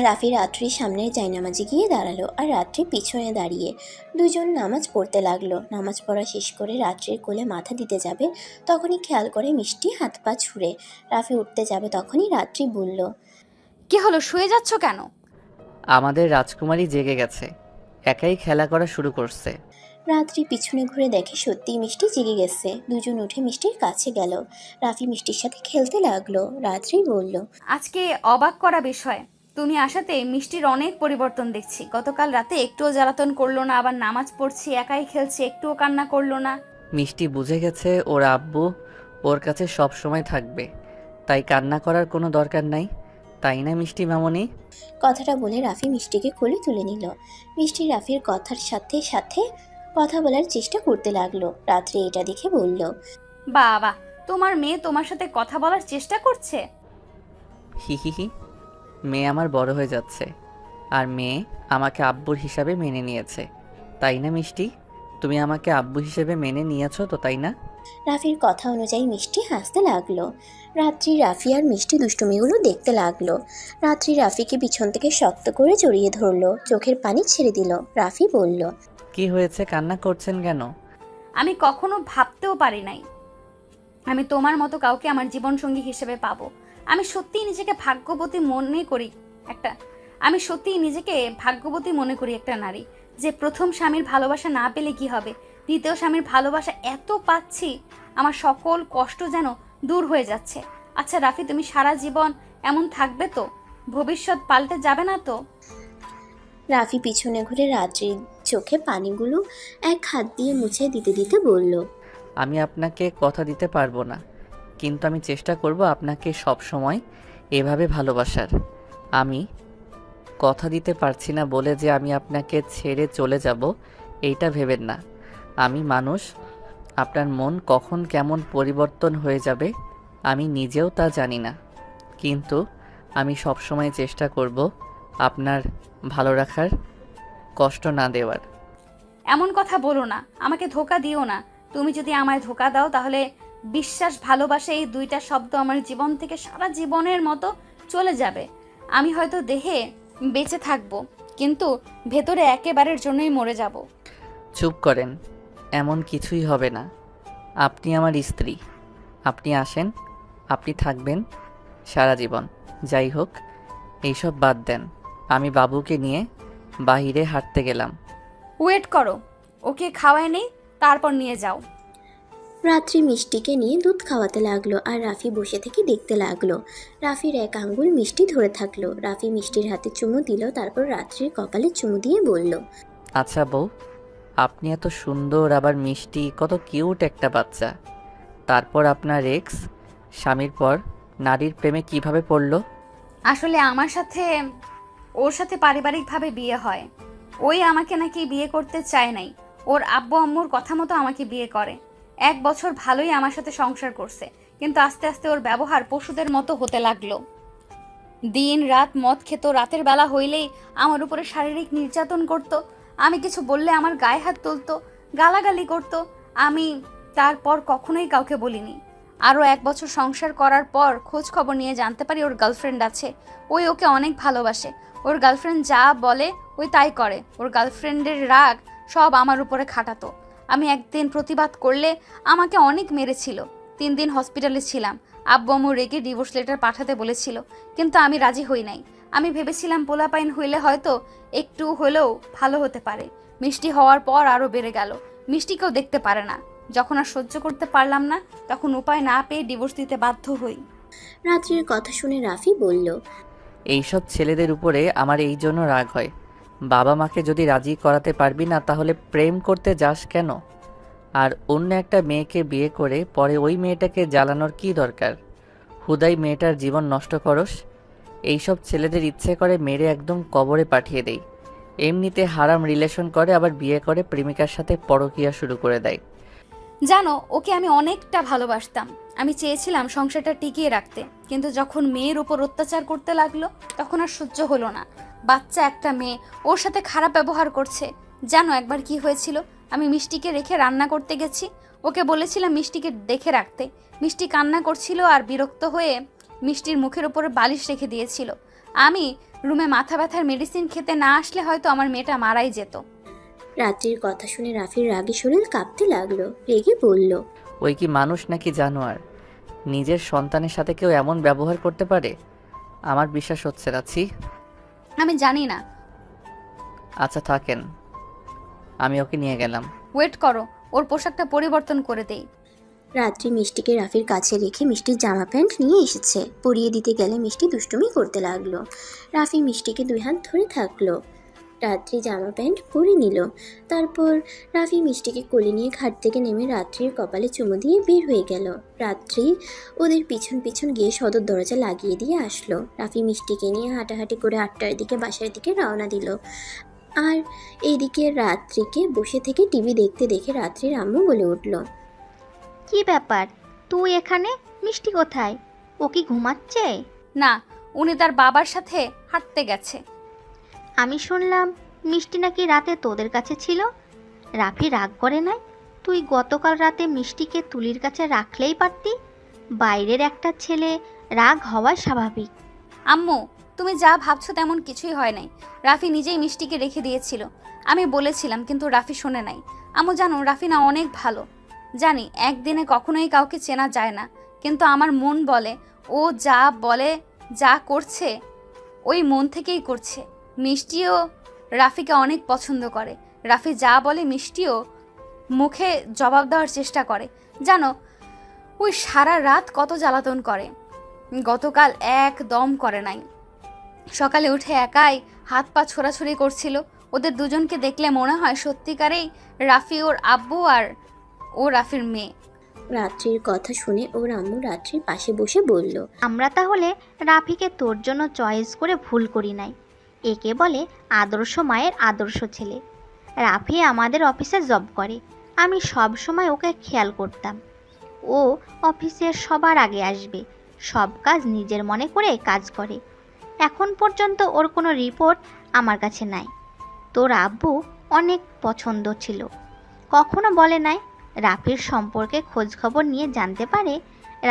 রাফি রাত্রির সামনে জায়নামাজে গিয়ে দাঁড়ালো আর রাত্রি পিছনে দাঁড়িয়ে দুজন নামাজ পড়তে লাগলো। নামাজ পড়া শেষ করে রাত্রির কোলে মাথা দিতে যাবে তখনই খেয়াল করে মিষ্টি হাত পা ছুঁড়ে। রাফি উঠতে যাবে তখনই রাত্রি বলল, কি হলো, শুয়ে যাচ্ছ কেন? আমাদের রাজকুমারী জেগে গেছে, একাই খেলা করা শুরু করছে। রাত্রি পিছনে ঘুরে দেখে সত্যিই মিষ্টি জেগে গেছে। দুজন উঠে মিষ্টির কাছে গেল। রাফি মিষ্টির সাথে খেলতে লাগলো। রাত্রি বলল, আজকে অবাক করা বিষয়, তুমি আসাতে মিষ্টির অনেক পরিবর্তন দেখছি। গতকাল রাতে একটুও জ্বালাতন করলো না, আবার নামাজ পড়ছি, একাই খেলছি, একটুও কান্না করলো না। মিষ্টি বুঝে গেছে ওর আব্বু ওর কাছে সব সময় থাকবে, তাই কান্না করার কোনো দরকার নাই, তাই না মিষ্টি মামনি? কথাটা বলে রাফি মিষ্টিকে কোলে তুলে নিল। মিষ্টি রাফির কথার সাথে সাথে কথা বলার চেষ্টা করতে লাগলো। রাত্রি এটা দেখে বলল, বাবা, তোমার মেয়ে তোমার সাথে কথা বলার চেষ্টা করছে? হি হি হি, মেয়ে আমার বড় হয়ে যাচ্ছে, আর মেয়ে আমাকে আব্বুর হিসাবে মেনে নিয়েছে, তাই না মিষ্টি? তুমি আমাকে আব্বু হিসেবে মেনে নিয়েছো তো, তাই না? রাফির কথা অনুযায়ী মিষ্টি হাসতে লাগলো। রাত্রি রাফি আর মিষ্টি দুষ্টুমিগুলো দেখতে লাগলো। রাত্রি রাফিকে পিছন থেকে শক্ত করে জড়িয়ে ধরলো, চোখের পানি ছেড়ে দিল। রাফি বলল, কি হয়েছে, কান্না করছেন কেন? আমি কখনো ভাবতেও পারি নাই আমি তোমার মতো কাউকে আমার জীবন সঙ্গী হিসেবে পাবো। আমি সত্যিই নিজেকে ভাগ্যবতী মনে করি একটা নারী, যে প্রথম স্বামীর ভালোবাসা না পেলে কি হবে, দ্বিতীয় স্বামীর ভালোবাসা এত পাচ্ছি, আমার সকল কষ্ট যেন দূর হয়ে যাচ্ছে। আচ্ছা রাফি, তুমি সারা জীবন এমন থাকবে তো? ভবিষ্যৎ পাল্টে যাবে না তো? রাফি পিছনে ঘুরে রাত্রির চোখে পানিগুলো এক হাত দিয়ে মুছে দিতে দিতে বলল, আমি আপনাকে কথা দিতে পারবো না, কিন্তু আমি চেষ্টা করব আপনাকে সব সময় এভাবে ভালোবাসার। আমি কথা দিতে পারছি না বলে যে আমি আপনাকে ছেড়ে চলে যাব এইটা ভেবেন না। আমি মানুষ, আপনার মন কখন কেমন পরিবর্তন হয়ে যাবে আমি নিজেও তা জানি না, কিন্তু আমি সব সময় চেষ্টা করব আপনার ভালো রাখার, কষ্ট না দেওয়ার। এমন কথা বলো না, আমাকে ধোকা দিও না। তুমি যদি আমায় ধোকা দাও তাহলে বিশ্বাস, ভালোবাসা, এই দুইটা শব্দ আমার জীবন থেকে সারা জীবনের মতো চলে যাবে। আমি হয়তো দেহে বেঁচে থাকবো, কিন্তু ভেতরে একেবারের জন্যই মরে যাব। চুপ করেন, এমন কিছুই হবে না। আপনি আমার স্ত্রী, আপনি আসেন, আপনি থাকবেন সারা জীবন। যাই হোক, এইসব বাদ দেন। আমি বাবুকে নিয়ে বাহিরে হাঁটতে গেলাম। ওয়েট করো, ওকে খাওয়ায় নেই, তারপর নিয়ে যাও। রাত্রি মিষ্টিকে নিয়ে দুধ খাওয়াতে লাগলো আর রাফি বসে থেকে দেখতে লাগলো। রাফির এক আঙ্গুল মিষ্টি ধরে থাকলো। রাফি মিষ্টির হাতে চুমু দিল, তারপর রাত্রির কপালে চুমু দিয়ে বলল, আচ্ছা বউ, আপনি এত সুন্দর আবার মিষ্টি, কত কিউট একটা বাচ্চা। তারপর আপনার এক্স স্বামীর পর নারীর প্রেমে কিভাবে পড়লো? আসলে আমার সাথে ওর সাথে পারিবারিকভাবে বিয়ে হয়। ওই আমাকে নাকি বিয়ে করতে চায় নাই, ওর আব্বু আম্মুর কথা মতো আমাকে বিয়ে করে। 1 বছর ভালোই আমার সাথে সংসার করছে, কিন্তু আস্তে আস্তে ওর ব্যবহার পশুদের মতো হতে লাগলো। দিন রাত মদ খেত, রাতের বেলা হইলেই আমার উপরে শারীরিক নির্যাতন করত। আমি কিছু বললে আমার গায়ে হাত তুলতো, গালাগালি করত। আমি তারপর কখনোই কাউকে বলিনি। আরও 1 বছর সংসার করার পর খোঁজ খবর নিয়ে জানতে পারি ওর গার্লফ্রেন্ড আছে। ওই ওকে অনেক ভালোবাসে। ওর গার্লফ্রেন্ড যা বলে ওই তাই করে। ওর গার্লফ্রেন্ডের রাগ সব আমার উপরে খাটাতো। আমি একদিন প্রতিবাদ করলে আমাকে অনেক মেরেছিল। 3 দিন হসপিটালে ছিলাম। আব্বু আম্মু রেগে ডিভোর্স লেটার পাঠাতে বলেছিল, কিন্তু আমি রাজি হই নাই। আমি ভেবেছিলাম পোলাপাইন হইলে হয়তো একটু হলেও ভালো হতে পারে। মিষ্টি হওয়ার পর আরও বেড়ে গেল। মিষ্টিকেও দেখতে পারে না। যখন আর সহ্য করতে পারলাম না, তখন উপায় না পেয়ে ডিভোর্স দিতে বাধ্য হই। রাত্রির কথা শুনে রাফি বলল, এইসব ছেলেদের উপরে আমার এই জন্য রাগ হয়। বাবা মাকে যদি রাজি করাতে পারবি না, তাহলে প্রেম করতে যাস কেন? আর অন্য একটা মেয়েকে বিয়ে করে পরে ওই মেয়েটাকে জ্বালানোর কি দরকার? হুদাই মেয়েটার জীবন নষ্ট করস। এইসব ছেলেদের ইচ্ছে করে মেরে একদম কবরে পাঠিয়ে দেই। এমনিতে হারাম রিলেশন করে, আবার বিয়ে করে প্রেমিকার সাথে পরকীয়া শুরু করে দেয়। জানো, ওকে আমি অনেকটা ভালোবাসতাম। আমি চেয়েছিলাম সংসারটা টিকিয়ে রাখতে, কিন্তু যখন মেয়ের উপর অত্যাচার করতে লাগলো তখন আর সহ্য হলো না। বাচ্চা একটা মেয়ে, ওর সাথে খারাপ ব্যবহার করছে। জানো একবার কি হয়েছিল? আমি মিষ্টিকে রেখে রান্না করতে গেছি। ওকে বলেছিলাম মিষ্টিকে দেখে রাখতে। মিষ্টি কান্না করছিল আর বিরক্ত হয়ে মিষ্টির মুখের উপরে বালিশ রেখে দিয়েছিল। আমি রুমে মাথা ব্যথার মেডিসিন খেতে না আসলে হয়তো আমার মেয়েটা মারাই যেত। রাত্রির কথা শুনে রাফির রাগে শরীর কাঁপতে লাগলো। রেগে বলল, ওই কি মানুষ নাকি জানোয়ার? নিজের সন্তানের সাথে কেউ এমন ব্যবহার করতে পারে? আমার বিশ্বাস হচ্ছে না। ছি। আমি জানি না। আচ্ছা থাকেন, আমি ওকে নিয়ে গেলাম। ওয়েট করো, ওর পোশাকটা পরিবর্তন করে দেই। রাত্রি মিষ্টিকে রাফির কাছে রেখে মিষ্টির জামা প্যান্ট নিয়ে এসেছে। পরিয়ে দিতে গেলে মিষ্টি দুষ্টুমি করতে লাগলো। রাফি মিষ্টিকে 2 হাত ধরে থাকলো। রাত্রি জামা প্যান্ট পরে নিল। তারপর রাফি মিষ্টিকে কোলে নিয়ে ঘাট থেকে নেমে রাত্রির কপালে চুমু দিয়ে বের হয়ে গেল। রাত্রি ওদের পিছন পিছন গিয়ে সদর দরজা লাগিয়ে দিয়ে আসলো। রাফি মিষ্টিকে নিয়ে হাঁটাহাঁটি করে 8টার দিকে বাসার দিকে রওনা দিল। আর এইদিকে রাত্রিকে বসে থেকে টিভি দেখতে দেখে রাত্রির আম্মু বলে উঠল, কি ব্যাপার, তুই এখানে? মিষ্টি কোথায়? ও কি ঘুমাচ্ছে? না, উনি তার বাবার সাথে হাঁটতে গেছে। আমি শুনলাম মিষ্টি নাকি রাতে তোদের কাছে ছিল। রাফি রাগ করে নাই? তুই গতকাল রাতে মিষ্টিকে তুলির কাছে রাখলেই পারতি। বাইরের একটা ছেলে, রাগ হওয়া স্বাভাবিক। আম্মু, তুমি যা ভাবছো তেমন কিছুই হয় নাই। রাফি নিজেই মিষ্টিকে রেখে দিয়েছিল। আমি বলেছিলাম, কিন্তু রাফি শোনে নাই। আম্মু জানো, রাফি না অনেক ভালো। জানি একদিনে কখনোই কাউকে চেনা যায় না, কিন্তু আমার মন বলে ও যা বলে, যা করছে ওই মন থেকেই করছে। মিষ্টিও রাফিকে অনেক পছন্দ করে। রাফি যা বলে মিষ্টিও মুখে জবাব দেওয়ার চেষ্টা করে। জানো, ওই সারা রাত কত জ্বালাতন করে। গতকাল একদম করে নাই। সকালে উঠে একাই হাত পা ছোড়াছুড়ি করছিল। ওদের দুজনকে দেখলে মনে হয় সত্যিকারেই রাফি ওর আব্বু আর ও রাফির মেয়ে। রাত্রির কথা শুনে ওর আম্মু রাত্রির পাশে বসে বলল, আমরা তাহলে রাফিকে তোর জন্য চয়েস করে ভুল করি নাই। একে বলে আদর্শ মায়ের আদর্শ ছেলে। রাফি আমাদের অফিসে জব করে। আমি সব সময় ওকে খেয়াল করতাম। ও অফিসের সবার আগে আসবে, সব কাজ নিজের মনে করে কাজ করে। এখন পর্যন্ত ওর কোনো রিপোর্ট আমার কাছে নাই। তোর আব্বু অনেক পছন্দ ছিল, কখনো বলে নাই। রাফির সম্পর্কে খোঁজখবর নিয়ে জানতে পারে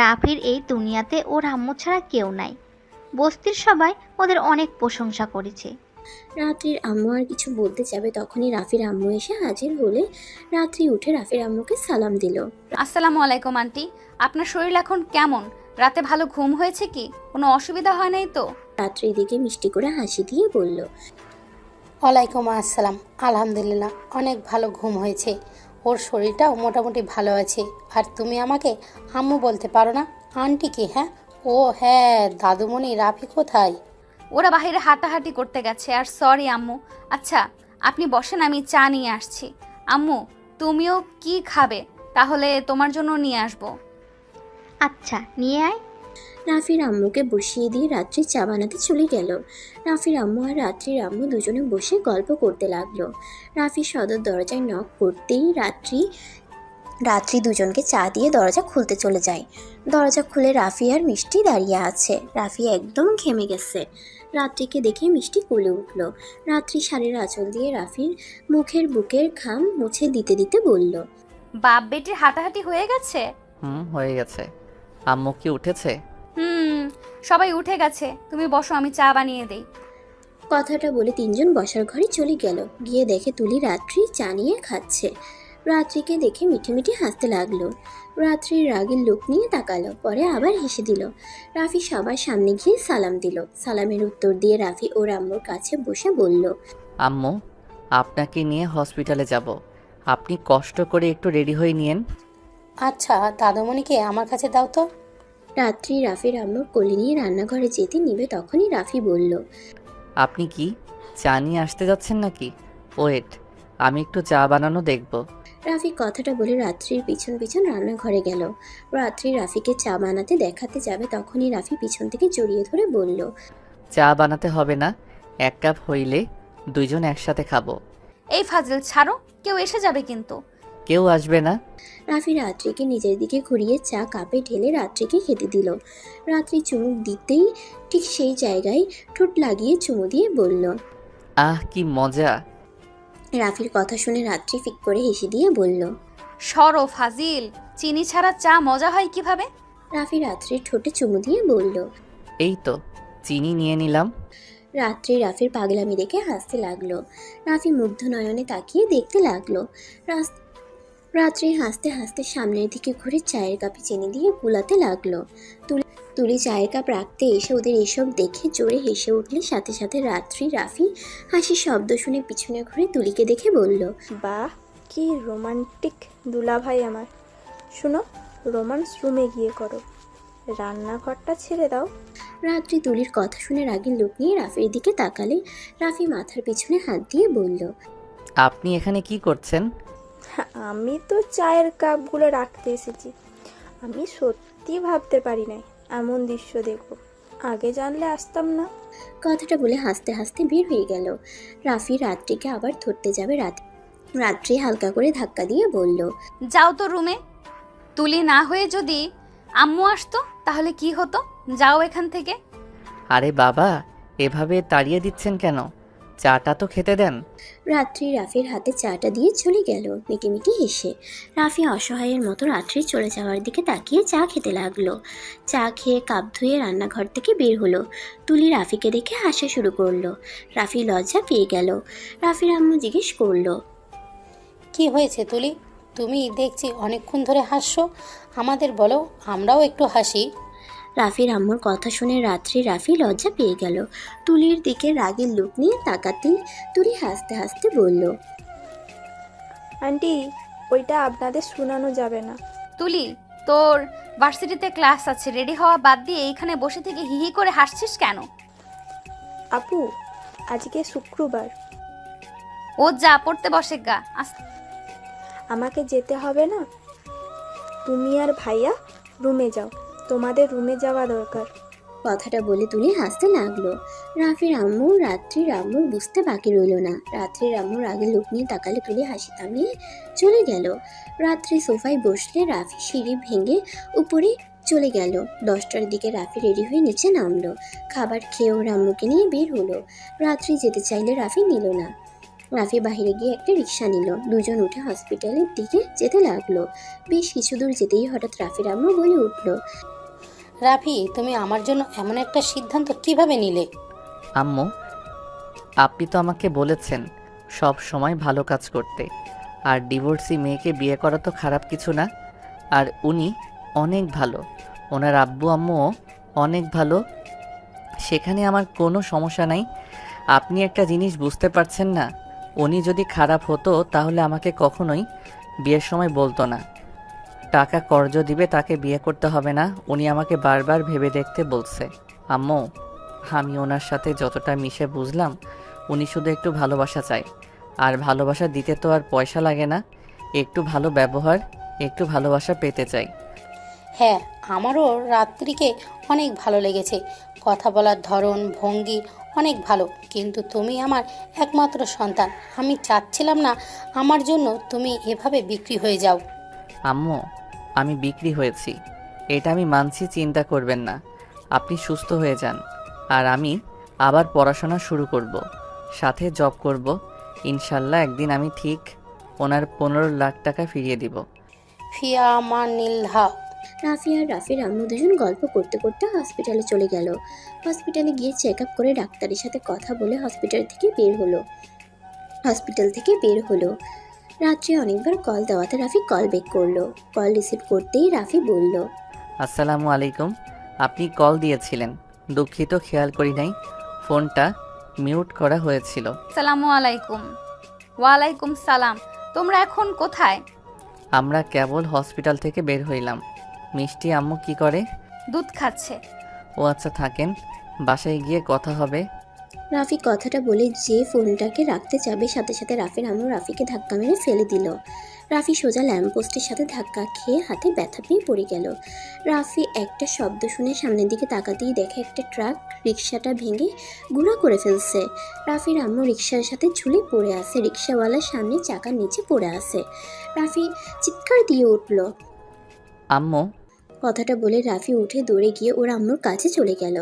রাফির এই দুনিয়াতে ওর আম্মু ছাড়া কেউ নাই। বস্তির সবাই ওদের অনেক প্রশংসা করেছে। রাত্রির আম্মু আর কিছু বলতে যাবে তখনই রাফির আম্মু এসে হাজির হলে রাত্রি উঠে রাফির আম্মুকে সালাম দিল। আসসালামু আলাইকুম আন্টি, আপনার শরীর এখন কেমন? রাতে ভালো ঘুম হয়েছে কি? কোনো অসুবিধা হয় নাই তো? রাত্রির দিকে মিষ্টি করে হাসি দিয়ে বলল, ওয়ালাইকুম আসসালাম, আলহামদুলিল্লাহ অনেক ভালো ঘুম হয়েছে। ওর শরীরটাও মোটামুটি ভালো আছে। আর তুমি আমাকে আম্মু বলতে পারো না, আন্টি কি? হ্যাঁ, ও হ্যাঁ, দাদুমণি রাফি কোথায়? ওরা বাইরে হাঁটাহাঁটি করতে গেছে। আর সরি আম্মু। আচ্ছা আপনি বসেন, আমি চা নিয়ে আসছি। আম্মু তুমিও কি খাবে? তাহলে তোমার জন্য নিয়ে আসবো। আচ্ছা নিয়ে আয়। রাফির আম্মুকে বসিয়ে দিয়ে রাত্রি চা বানাতে চলে গেল। রাফির আম্মু আর রাত্রির আম্মু দুজনে বসে গল্প করতে লাগলো। রাফি সদর দরজায় নক করতেই রাত্রি দুজনকে চা দিয়ে দরজা খুলতে চলে যায়। দরজা খুলে রাফি আর মিষ্টি দাঁড়িয়ে আছে। রাফি একদম ঘেমে গেছে। রাত্রিকে দেখে মিষ্টি কোলে উঠল। রাত্রি শাড়ির আঁচল দিয়ে রাফির মুখের বুকের ঘাম মুছে দিতে দিতে বলল, বাপ বেটির হাঁটাহাঁটি হয়ে গেছে? হয়ে গেছে। আম্মু কি উঠেছে? সবাই উঠে গেছে, তুমি বসো, আমি চা বানিয়ে দেই। কথাটা বলে তিনজন বসার ঘরে চলে গেল। গিয়ে দেখে তুলি রাত্রি চা নিয়ে খাচ্ছে। রাত্রিকে দেখে মিঠে মিঠে হাসতে লাগলো। রাত্রির রাগের লোক নিয়ে তাকালো, পরে আবার হেসে দিল। রাফি সবার সামনে গিয়ে সালাম দিল। সালামের উত্তর দিয়ে রাফি ওর আম্মুর কাছে বসে বলল, আম্মু, আপনাকে নিয়ে হসপিটালে যাব। আপনি কষ্ট করে একটু রেডি হয়ে নিয়েন। আচ্ছা, দাদুমণিকে আমার কাছে দাও তো। রাত্রি রাফির আম্মুর কোলে নিয়ে রান্নাঘরে যেতে নিবে তখনই রাফি বলল, আপনি কি চা নিয়ে আসতে যাচ্ছেন নাকি? ওয়েট, আমি একটু চা বানানো দেখব। রাফি কথাটা বলে রাত্রির পিছন পিছন রান্নাঘরে গেল। রাত্রি রাফিকে চা বানাতে দেখাতে যাবে তখনই রাফি পিছন থেকে জড়িয়ে ধরে বলল, চা বানাতে হবে না, 1 কাপ হইলে দুইজন একসাথে খাবো। এই ফাজিল ছাড়ো, কেউ এসে যাবে কিন্তু। কেউ আসবে না। রাফি রাত্রিকে নিজের দিকে ঘুরিয়ে চা কাপে ঢেলে রাত্রিকে খেতে দিল। রাত্রি চুমুক দিতেই ঠিক সেই জায়গায় ঠোঁট লাগিয়ে চুমু দিয়ে বলল, আহ কি মজা। রাফির কথা শুনে রাত্রি ফিক করে হেসে দিয়ে বলল, সরো ফাজিল, চিনি ছাড়া চা মজা হয় কিভাবে? রাফি রাত্রির ঠোঁটে চুমু দিয়ে বলল। এই তো চিনি নিয়ে নিলাম। রাত্রি রাফির পাগলামি দেখে হাসতে লাগলো। রাফি মুগ্ধ নয়নে তাকিয়ে দেখতে লাগলো। রাত্রি হাসতে হাসতে সামনের দিকে ঘুরে চায়ের কাপে চিনি দিয়ে গুলাতে লাগলো। তুলি চায়ের কাপ রাখতে এসে ওদের এসব দেখে জোরে হেসে উঠলে সাথে সাথে রাফি হাসির শব্দ শুনে পিছনে ঘুরে তুলিকে দেখে বলল, বাহ, কি রোমান্টিক দুলাভাই আমার। শুনো, রোমান্স রুমে গিয়ে করো, রান্নাঘরটা ছেড়ে দাও। রাত্রি তুলির কথা শুনে রাগের লোক নিয়ে রাফির দিকে তাকালে রাফি মাথার পিছনে হাত দিয়ে বলল, আপনি এখানে কি করছেন? আমি তো চায়ের কাপগুলো রাখতে এসেছি। আমি সত্যি ভাবতে পারি নাই এমন দৃশ্য দেখব, আগে জানলে আসতাম না। কথাটা বলে হাসতে হাসতে বের হয়ে গেল। রাফি রাত্রিকে আবার ধরতে যাবে। রাত্রি হালকা করে ধাক্কা দিয়ে বলল, যাও তো রুমে। তুলি না হয়ে যদি আম্মু আসতো তাহলে কি হতো? যাও এখান থেকে। আরে বাবা, এভাবে তাড়িয়ে দিচ্ছেন কেন? চাটা তো খেতে দেন। রাত্রি রাফির হাতে চাটা দিয়ে চলে গেল মিটিমিটি হেসে। রাফি অসহায়ের মতো রাত্রি চলে যাওয়ার দিকে তাকিয়ে চা খেতে লাগলো। চা খেয়ে কাপ ধুয়ে রান্নাঘর থেকে বের হলো। তুলি রাফিকে দেখে হাসা শুরু করলো। রাফি লজ্জা পেয়ে গেল। রাফির আম্মু জিজ্ঞেস করলো, কি হয়েছে তুলি? তুমি দেখছি অনেকক্ষণ ধরে হাসছো, আমাদের বলো, আমরাও একটু হাসি। রাফির আম্মুর কথা শুনে রাফি লজ্জা পেয়ে গেল। তুলির দিকে রাগের লোক নিয়ে তাকাতেই তুলি হাসতে হাসতে বলল, আন্টি, ওইটা আপনাদের শোনানো যাবে না। তুলি, তোর ভার্সিটিতে ক্লাস আছে, রেডি হওয়া বাদ দিয়ে এইখানে বসে থেকে হিহি করে হাসছিস কেন? আপু, আজকে শুক্রবার। ও যা পড়তে বসে গা। আমাকে যেতে হবে না, তুমি আর ভাইয়া রুমে যাও, তোমাদের রুমে যাওয়া দরকার। কথাটা বলে তুলি হাসতে লাগলো। রাত্রির আম্মুর বুঝতে বাকি রইল না। রাত্রির আম্মুর আগে লোক নিয়ে তাকালে তুলি হাসি থামিয়ে চলে গেল। রাত্রি সোফায় বসলে রাফি সিঁড়ি ভেঙে উপরে চলে গেল। 10টার দিকে রাফি রেডি হয়ে নিচে নামলো। খাবার খেয়ে ওর আম্মুকে নিয়ে বের হলো। রাত্রি যেতে চাইলে রাফি নিল না। রাফি বাইরে গিয়ে একটা রিক্সা নিল। দুজন উঠে হসপিটালের দিকে যেতে লাগলো। বেশ কিছু দূর যেতেই হঠাৎ রাফির আম্মু বলে উঠল, রাফি, তুমি আমার জন্য এমন একটা সিদ্ধান্ত কিভাবে নিলে? আম্মু, আপনি তো আমাকে বলেছেন সব সময় ভালো কাজ করতে, আর ডিভোর্সি মেয়েকে বিয়ে করা তো খারাপ কিছু না। আর উনি অনেক ভালো, ওনার আব্বু আম্মুও অনেক ভালো, সেখানে আমার কোনো সমস্যা নাই। আপনি একটা জিনিস বুঝতে পারছেন না, উনি যদি খারাপ হতো তাহলে আমাকে কখনোই বিয়ের সময় বলতো না। টাকা কর্জ দিবে তাকে বিয়ে করতে হবে না, উনি আমাকে বারবার ভেবে দেখতে বলছে। আম্মু, আমি ওনার সাথে যতটা মিশে বুঝলাম, উনি শুধু একটু ভালোবাসা চায়, আর ভালোবাসা দিতে তো আর পয়সা লাগে না, একটু ভালো ব্যবহার, একটু ভালোবাসা পেতে চাই। হ্যাঁ, আমারও রাত্রিকে অনেক ভালো লেগেছে। কথা বলার ধরন, ভঙ্গি অনেক ভালো, কিন্তু তুমি আমার একমাত্র সন্তান। আমি চাচ্ছিলাম না আমার জন্য তুমি এভাবে বিক্রি হয়ে যাও। আম্মু, আমি বিক্রি হয়েছি, এটা আমি মানছি, চিন্তা করবেন না। আপনি সুস্থ হয়ে যান, আর আমি আবার পড়াশোনা শুরু করব, সাথে জব করব। ইনশাল্লাহ একদিন আমি ঠিক ওনার 15 লাখ টাকা ফিরিয়ে দিব। ফিয়া মানিল্লাহ। রাফি আর রাফির আম্মু দুজন গল্প করতে করতে হসপিটালে চলে গেল। হসপিটালে গিয়ে চেক আপ করে ডাক্তারের সাথে কথা বলে হসপিটাল থেকে বের হলো। রাত্রে অনেকবার কল দেওয়াতে রাফি কল ব্যাক করলো। কল রিসিভ করতেই রাফি বলল, আসসালামু আলাইকুম, আপনি কল দিয়েছিলেন, দুঃখিত খেয়াল করি নাই, ফোনটা মিউট করা হয়েছিল। সালামু আলাইকুম। ওয়ালাইকুম সালাম। তোমরা এখন কোথায়? আমরা কেবল হসপিটাল থেকে বের হইলাম। মিষ্টি আম্মু কি করে? দুধ খাচ্ছে। ও আচ্ছা, থাকেন, বাসায় গিয়ে কথা হবে। রাফি কথাটা বলে যে ফোনটাকে রাখতে যাবে, সাথে সাথে রাফির আম্মু রাফিকে ধাক্কা মেরে ফেলে দিল। রাফি সোজা ল্যাম্পপোস্টের সাথে ধাক্কা খেয়ে হাতে ব্যথা পেয়ে পড়ে গেল। রাফি একটা শব্দ শুনে সামনের দিকে তাকাতেই দেখে একটা ট্রাক রিক্সাটা ভেঙে গুঁড়া করে ফেলছে। রাফির আম্মু রিক্সার সাথে ঝুলে পড়ে আছে, রিক্সাওয়ালার সামনে চাকার নিচে পড়ে আছে। রাফি চিৎকার দিয়ে উঠল। আম্মু, কথাটা বলে রাফি উঠে দৌড়ে গিয়ে ওর আম্মুর কাছে চলে গেল।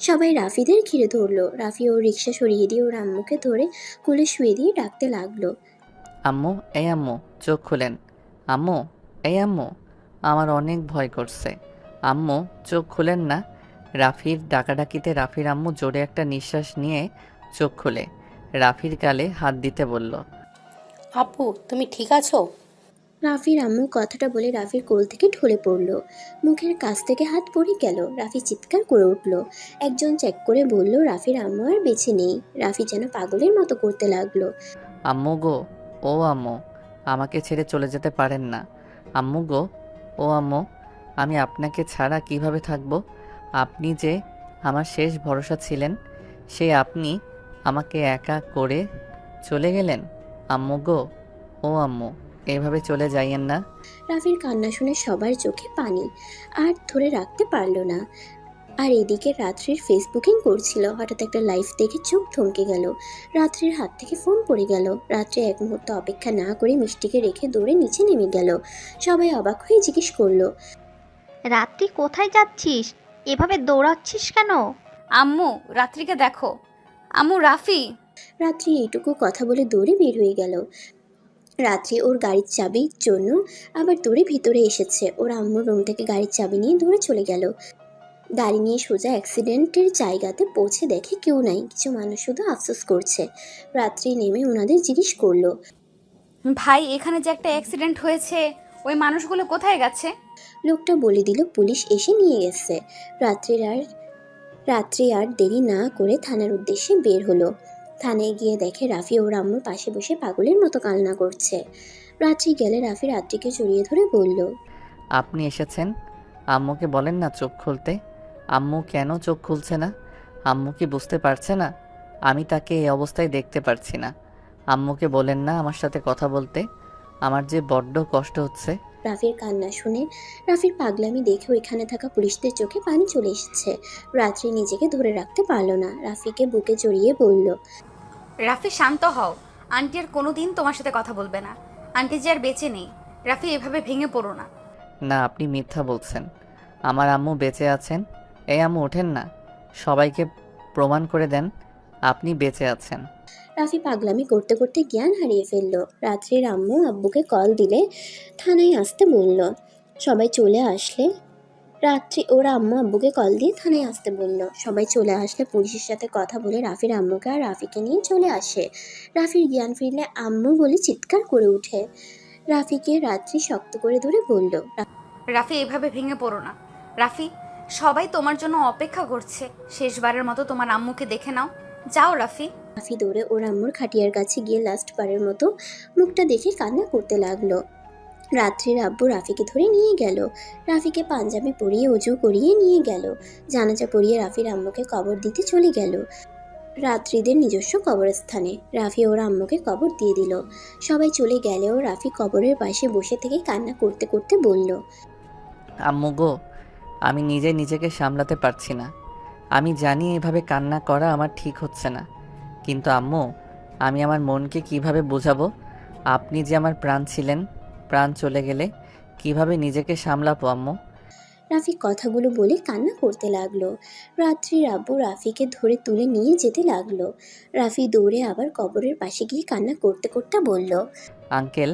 সবাই রাফিদের ঘিরে ধরলো। রাফি ওর রিক্সা সরিয়ে দিয়ে ওর আম্মুকে ধরে কোলে শুয়ে দিয়ে ডাকতে লাগলো। আম্মু, এই আম্মু, চোখ খুলেন। আম্মু, এই আম্মু, আমার অনেক ভয় করছে। আম্মু, চোখ খুলেন না। রাফির ডাকাডাকিতে রাফির আম্মু জোরে একটা নিঃশ্বাস নিয়ে চোখ খুলে রাফির গালে হাত দিতে বলল। আপু, তুমি ঠিক আছো? রাফির আম্মু কথাটা বলে রাফির কোল থেকে ঢলে পড়লো। মুখের কাছ থেকে হাত পড়ে গেল। রাফি চিৎকার করে উঠল। একজন চেক করে বলল রাফির আম্মু আর বেঁচে নেই। রাফি যেন পাগলের মতো করতে লাগলো। আম্মু গো, ও আম্মু, আমাকে ছেড়ে চলে যেতে পারেন না। আম্মু গো, ও আম্মু, আমি আপনাকে ছাড়া কিভাবে থাকবো? আপনি যে আমার শেষ ভরসা ছিলেন, সে আপনি আমাকে একা করে চলে গেলেন। আম্মু গো, ও আম্মু, এভাবে চলে যাইয়েন না। রাফির কান্না শুনে সবার চোখে পানি, আর ধরে রাখতে পারলো না। আর এদিকে রাত্রির ফেসবুকিং করছিল। হঠাৎ একটা লাইভ দেখে চোখ থমকে গেল। রাত্রির হাত থেকে ফোন পড়ে গেল। রাত্রি এক মুহূর্ত অপেক্ষা না করে মিষ্টিকে রেখে দৌড়ে নিচে নেমে গেল। সবাই অবাক হয়ে জিজ্ঞেস করলো, রাত্রি কোথায় যাচ্ছিস? এভাবে দৌড়াচ্ছিস কেন? আম্মু, রাত্রিকে দেখো। আম্মু, রাফি। রাত্রি এইটুকু কথা বলে দৌড়ে বের হয়ে গেল। রাত্রি ওর গাড়ির চাবির জন্য আবার দৌড়ে ভিতরে এসেছে। ওর আম্মুর রুম থেকে গাড়ির চাবি নিয়ে দৌড়ে চলে গেল। গাড়ি নিয়ে সোজা অ্যাক্সিডেন্টের জায়গাতে পৌঁছে দেখে কেউ নাই, কিছু মানুষ শুধু আফসোস করছে। রাত্রি নেমে ওনাদের জিজ্ঞেস করলো, ভাই, এখানে যে একটা অ্যাক্সিডেন্ট হয়েছে, ওই মানুষগুলো কোথায় গেছে? লোকটা বলে দিল পুলিশ এসে নিয়ে গেছে। রাত্রি আর দেরি না করে থানার উদ্দেশ্যে বের হলো। থানায় গিয়ে দেখে রাফি ওর আম্মুর পাশে বসে পাগলের মতো কান্না করছে। রাত্রি গেলে রাফি রাত্রিকে জড়িয়ে ধরে বলল, আপনি এসেছেন, আম্মুকে বলেন না চোখ খুলতে। আম্মু কেন চোখ খুলছে না? আম্মু কি বুঝতে পারছে না আমি তাকে এই অবস্থায় দেখতে পারছি না? আম্মুকে বলেন না আমার সাথে কথা বলতে, আমার যে বড্ড কষ্ট হচ্ছে। রাফির কান্না শুনে, রাফির পাগলামি দেখে ওইখানে থাকা পুলিশদের চোখে পানি চলে এসেছে। রাত্রি নিজেকে ধরে রাখতে পারল না, রাফিকে বুকে জড়িয়ে বলল, রাফি, শান্ত হও। আন্টি আর কোনোদিন তোমার সাথে কথা বলবে না। আন্টি যে আর বেঁচে নেই। রাফি, এভাবে ভেঙে পড়ো না। না, আপনি মিথ্যা বলছেন, আমার আম্মু বেঁচে আছেন। এই আম্মু, ওঠেন না, সবাইকে প্রমাণ করে দেন আপনি বেঁচে আছেন। রাফি পাগলামি করতে করতে জ্ঞান হারিয়ে ফেলল। রাত্রির আম্মু আব্বুকে কল দিলে থানায় আসতে বলল। সবাই চলে আসলে রাত্রি ওর আম্মু আব্বুকে কল দিয়ে থানায় আসতে বলল। সবাই চলে আসলে পুলিশের সাথে কথা বলে রাফির আম্মুকে আর রাফিকে নিয়ে চলে আসে। রাফির জ্ঞান ফিরলে আম্মু বলে চিৎকার করে ওঠে। রাফিকে রাত্রি শক্ত করে ধরে বলল, রাফি এভাবে ভেঙে পড়ো না। রাফি, সবাই তোমার জন্য অপেক্ষা করছে। শেষবারের মতো তোমার আম্মুকে দেখে নাও। যাও রাফি। রাফি দৌড়ে ওর আম্মুর খাটিয়ার কাছে গিয়ে লাস্ট বারের মতো মুখটা দেখে কান্না করতে লাগলো। রাত্রির আব্বু রাফিকে ধরে নিয়ে গেল। রাফিকে পাঞ্জাবি পরিয়ে উজু করিয়ে নিয়ে গেল। জানাজা পরিয়ে রাফির আম্মুকে কবর দিতে চলে গেল রাত্রিদের নিজস্ব কবরস্থানে। রাফি ওর আম্মুকে কবর দিয়ে দিল। সবাই চলে গেলেও রাফি কবরের পাশে বসে থেকে কান্না করতে করতে বলল, আম্মু গো, আমি নিজেকে সামলাতে পারছি না। আমি জানি এভাবে কান্না করা আমার ঠিক হচ্ছে না, কিন্তু আম্মু, আমি আমার মনকে কিভাবে বোঝাবো? আপনি যে আমার প্রাণ ছিলেন, প্রাণ চলে গেলে কিভাবে নিজেকে সামলাবো আম্মু? রাফি কথাগুলো বলে কান্না করতে লাগলো। রাত্রির আব্বু রাফিকে ধরে তুলে নিয়ে যেতে লাগলো। রাফি দৌড়ে আবার কবরের পাশে গিয়ে কান্না করতে করতে বলল, আঙ্কেল,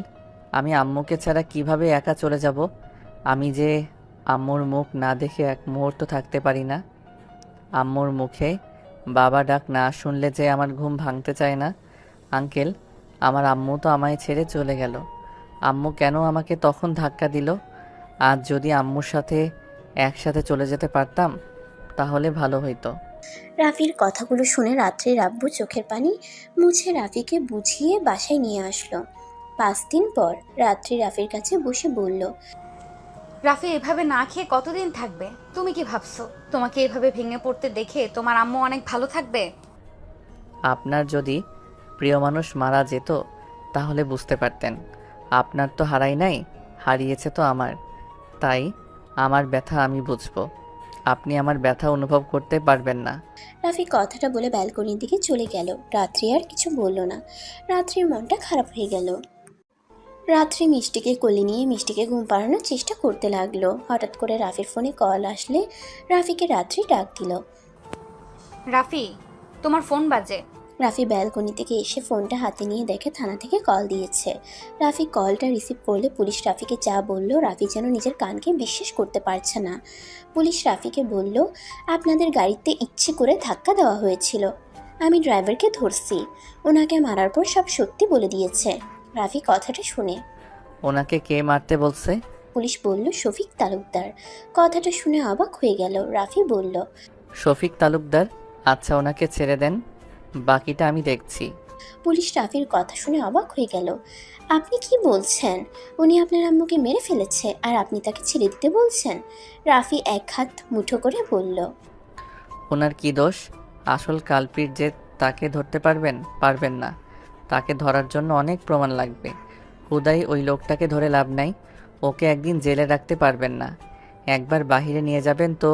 আমি আম্মুকে ছাড়া কিভাবে একা চলে যাব? আমি যে আম্মুর মুখ না দেখে এক মুহূর্ত থাকতে পারি না। আম্মুর মুখে বাবা ডাক না শুনলে যে আমার ঘুম ভাঙতে চায় না। আঙ্কেল, আমার আম্মু তো আমায় ছেড়ে চলে গেল। আম্মু কেন আমাকে তখন ধাক্কা দিল? আজ যদি আম্মুর সাথে একসাথে চলে যেতে পারতাম তাহলে ভালো হইতো। রাফির কথাগুলো শুনে রাত্রির আব্বু চোখের পানি মুছে রাফিকে বুঝিয়ে বাসায় নিয়ে আসলো। 5 দিন পর রাত্রি রাফির কাছে বসে বলল, রাফি এভাবে না খেয়ে কতদিন থাকবে? তুমি কি ভাবছো তোমাকে এভাবে ভেঙে পড়তে দেখে তোমার আম্মু অনেক ভালো থাকবে? আপনার যদি প্রিয় মানুষ মারা যেত তাহলে বুঝতে পারতেন। আপনার তো হারাই নাই, হারিয়েছে তো আমার। তাই আমার ব্যথা আমি বুঝবো, আপনি আমার ব্যথা অনুভব করতে পারবেন না। রাফি কথাটা বলে ব্যালকনির দিকে চলে গেল। রাত্রি আর কিছু বলল না। রাত্রির মনটা খারাপ হয়ে গেল। রাত্রি মিষ্টিকে কোলে নিয়ে মিষ্টিকে ঘুম পাড়ানোর চেষ্টা করতে লাগলো। হঠাৎ করে রাফির ফোনে কল আসলে রাফিকে রাত্রি ডাক দিল। রাফি, তোমার ফোন বাজে। রাফি ব্যালকনি থেকে এসে ফোনটা হাতে নিয়ে দেখে থানা থেকে কল দিয়েছে। রাফি কলটা রিসিভ করলে পুলিশ রাফিকে যা বলল রাফি যেন নিজের কানকে বিশ্বাস করতে পারছে না। পুলিশ রাফিকে বলল, আপনাদের গাড়িতে ইচ্ছে করে ধাক্কা দেওয়া হয়েছিল। আমি ড্রাইভারকে ধরছি। ওনাকে মারার পর সব সত্যি বলে দিয়েছে। রাফি কথাটা শুনে, ওনাকে কে মারতে বলছে? পুলিশ বলল, শফিক তালুকদার। কথাটা শুনে অবাক হয়ে গেল। রাফি বলল, শফিক তালুকদার? আচ্ছা, ওনাকে ছেড়ে দেন, বাকিটা আমি দেখছি। পুলিশ রাফির কথা শুনে অবাক হয়ে গেল। আপনি কি বলছেন? উনি আপনার আম্মুকে মেরে ফেলেছে আর আপনি তাকে ছেড়ে দিতে বলছেন? রাফি এক হাত মুঠো করে বলল, ওনার কি দোষ? আসল কালপিট যে তাকে ধরতে পারবেন না। তাকে ধরার জন্য অনেক প্রমাণ লাগবে। হুদাই ওই লোকটাকে ধরে লাভ নাই। ওকে একদিন জেলে রাখতে পারবেন না। একবার বাহিরে নিয়ে যাবেন তো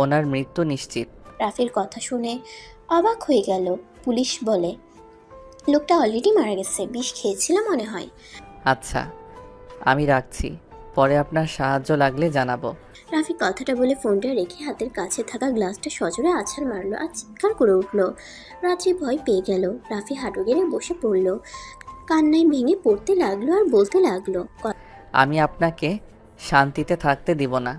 ওনার মৃত্যু নিশ্চিত। রাফির কথা শুনে অবাক হয়ে গেল। পুলিশ বলে, লোকটা অলরেডি মারা গেছে, বিষ খেয়েছিল মনে হয়। আচ্ছা, আমি রাখছি, পরে আপনার সাহায্য লাগলে জানাবো। রাফি কথাটা বলে ফোনটা রেখে হাতের কাছে থাকা গ্লাসটা সজোরে আছাড় মারলো আর চিৎকার করে উঠল। রাত্রি ভয় পেয়ে গেল। রাফি হাঁটু গেড়ে বসে পড়ল। কান্নায় ভেঙে পড়তে লাগলো আর বলতে লাগলো, আমি আপনাকে শান্তিতে থাকতে দিব না।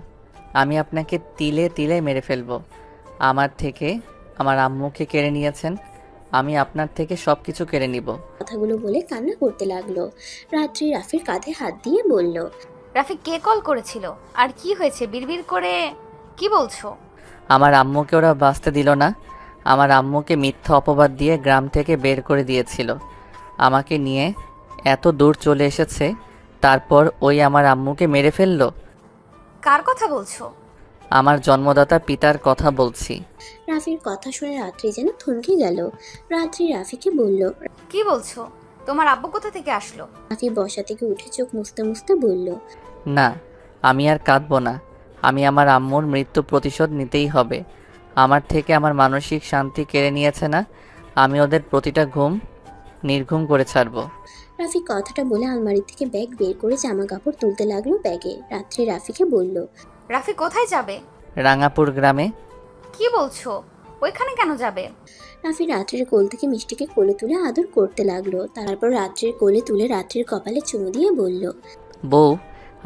আমি আপনাকে তিলে তিলে মেরে ফেলবো। আমার থেকে আমার আম্মুকে কেড়ে নিয়েছেন, আমি আপনার থেকে সব কিছু কেড়ে নিব। কথাগুলো বলে কান্না করতে লাগলো। রাত্রি রাফির কাঁধে হাত দিয়ে বলল, রাফি, কে কল করেছিল আর কি হয়েছে? বিড়বিড় করে কি বলছো? আমার আম্মুকে ওরা বাঁচতে দিল না। আমার আম্মুকে মিথ্যা অপবাদ দিয়ে গ্রাম থেকে বের করে দিয়েছিল। আমাকে নিয়ে এত দূর চলে এসেছে, তারপর ওই আমার আম্মুকে মেরে ফেললো। কার কথা বলছো? আমার জন্মদাতা পিতার কথা বলছি। রাফির কথা শুনে রাত্রি যেন থমকে গেল। রাত্রি রাফিকে বলল, কি বলছো? তোমার আব্বু কোথা থেকে আসলো? রাফি বসা থেকে উঠে চোখ মুছতে মুছতে বলল, না, আমি আর কাঁদবো না। আমি আমার আম্মুর মৃত্যু প্রতিশোধ নিতেই হবে। আমার থেকে আমার মানসিক শান্তি কেড়ে নিয়েছে না, আমি ওদের প্রতিটা ঘুম নির্ঘুম করে ছাড়বো। রাফি কথাটা বলে আলমারি থেকে ব্যাগ বের করে জামা কাপড় তুলতে লাগলো ব্যাগে। রাত্রি রাফিকে বলল, রাফি কোথায় যাবে? রাঙাপুর গ্রামে। কি বলছো? ওইখানে কেন যাবে? রাফি রাত্রির কোল থেকে মিষ্টিকে কোলে তুলে আদর করতে লাগলো। তারপর রাত্রির কোলে তুলে রাত্রির কপালে চুমু দিয়ে বলল, বউ,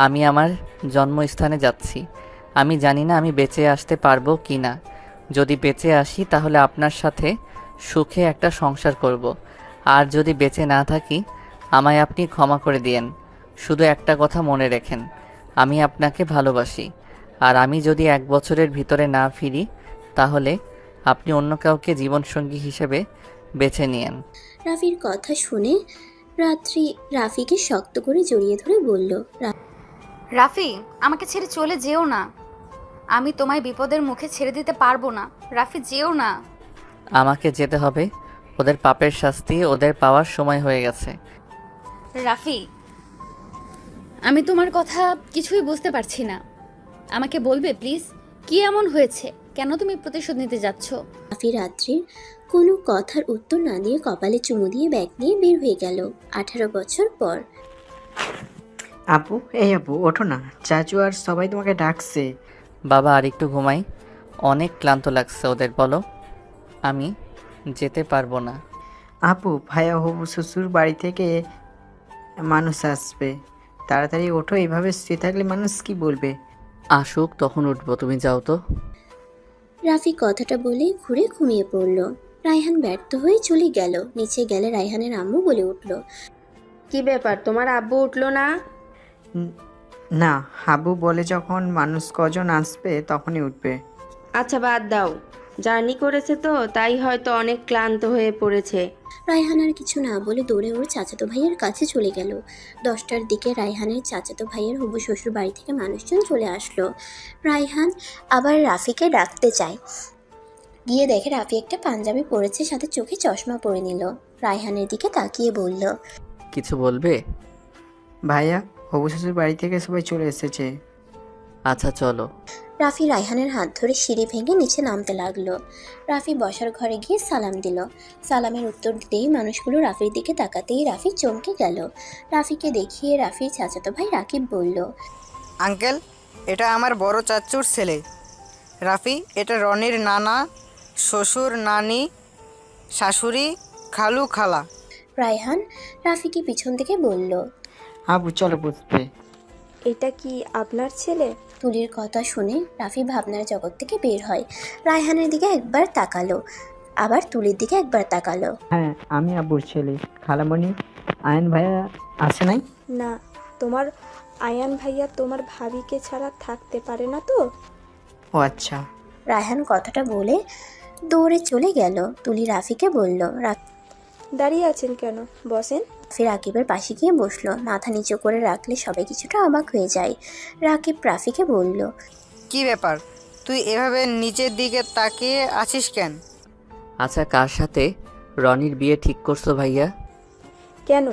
আমি আমার জন্মস্থানে যাচ্ছি। আমি জানি না আমি বেঁচে আসতে পারবো কি না। যদি বেঁচে আসি তাহলে আপনার সাথে সুখে একটা সংসার করব। আর যদি বেঁচে না থাকি আমায় আপনি ক্ষমা করে দিয়েন। শুধু একটা কথা মনে রেখেন, আমি আপনাকে ভালোবাসি। আর আমি যদি 1 বছরের ভিতরে না ফিরি তাহলে আপনি অন্য কাউকে জীবনসঙ্গী হিসেবে বেছে নিয়েন। রাফির কথা শুনে রাত্রি রাফিকে শক্ত করে জড়িয়ে ধরে বলল, রাফি, আমাকে ছেড়ে চলে যেও না। আমি তোমায় বিপদের মুখে ছেড়ে দিতে পারবো না। রাফি, যেও না। আমাকে যেতে হবে। ওদের পাপের শাস্তি ওদের পাওয়ার সময় হয়ে গেছে। রাফি, আমি তোমার কথা কিছুই বুঝতে পারছি না। আমাকে বলবে প্লিজ, কি এমন হয়েছে? কেন তুমি প্রতিশোধ নিতে যাচ্ছ? রাফি রাত্রির কোনো কথার উত্তর না দিয়ে কপালে চুমু দিয়ে ব্যাগ নিয়ে বের হয়ে গেল। 18 বছর পর। আপু, এই আপু ওঠো না, চাচু আর সবাই তোমাকে ডাকছে। বাবা আর একটু ঘুমাই, অনেক ক্লান্ত লাগছে ওদের। বলো। আমি যেতে পারবো না। আপু, ভাইয়া হবু শ্বশুর বাড়ি থেকে মানুষ আসবে, তাড়াতাড়ি ওঠো। এইভাবে শুয়ে থাকলে মানুষ কি বলবে? আসুক তখন উঠবো, তুমি যাও তো। রাফি কথাটা বলে ঘুরে ঘুমিয়ে পড়ল। রায়হান ব্যর্থ হয়ে চলে গেল। নিচে গেলে রায়হানের আম্মু বলে উঠল, কি ব্যাপার, তোমার আব্বু উঠলো না? না, হাবু বলে যখন মানুষ কজন আসবে তখনই উঠবে। আচ্ছা বাদ দাও, জার্নি করেছে তো তাই হয়তো অনেক ক্লান্ত হয়ে পড়েছে। রায়হান আর কিছু না বলে দৌড়ে ওর চাচাতো ভাইয়ের কাছে চলে গেল। 10টার দিকে রায়হানের চাচাতো ভাইয়ের হবু শ্বশুর বাড়ি থেকে মানুষজন চলে আসলো। রায়হান আবার রাফিকে ডাকতে চায়, গিয়ে দেখে রাফি একটা পাঞ্জাবি পরেছে, সাথে চোখে চশমা পরে নিল। রায়হানের দিকে তাকিয়ে বলল, কিছু বলবে? ভাইয়া, হবু শ্বশুর বাড়ি থেকে সবাই চলে এসেছে। আচ্ছা চলো। রাফি রায়হানের হাত ধরে সিঁড়ি ভেঙে নিচে নামতে লাগলো। রাফি বসার ঘরে গিয়ে সালাম দিল। সালামের উত্তর দিতেই মানুষগুলো রাফির দিকে তাকাতেই রাফি চমকে গেল। রাফিকে দেখিয়ে রাফির চাচাতো ভাই রাকিব বলল, আঙ্কেল, এটা আমার বড় চাচুর ছেলে রাফি। এটা রনির নানা, শ্বশুর, নানি, শাশুড়ি, খালু, খালা। রায়হান রাফিকে পিছন থেকে বলল, আপু চলো বসবে। এটা কি আপনার ছেলে? তুলির কথা শুনে রাফি ভাবনার জগৎ থেকে বের হয়। রায়হানের দিকে একবার তাকালো, আবার তুলির দিকে একবার তাকালো। হ্যাঁ, আমি আব্বুর ছেলে। খালামণি, আয়ন ভাইয়া আসে নাই? না, তোমার আয়ান ভাইয়া তোমার ভাবিকে ছাড়া থাকতে পারে না তো। ও আচ্ছা। রায়হান কথাটা বলে দৌড়ে চলে গেল। তুলি রাফিকে বলল, দাঁড়িয়ে আছেন কেন, বসেন। রাফি রাকিবের পাশে গিয়ে বসলো। মাথা নিচু করে রাখলে সবাই কিছুটা অবাক হয়ে যায়। রাকিব রাফিকে বলল, কি ব্যাপার, তুই এভাবে নিচের দিকে তাকিয়ে আছিস কেন? আচ্ছা, কার সাথে রনির বিয়ে ঠিক করছো ভাইয়া? কেন,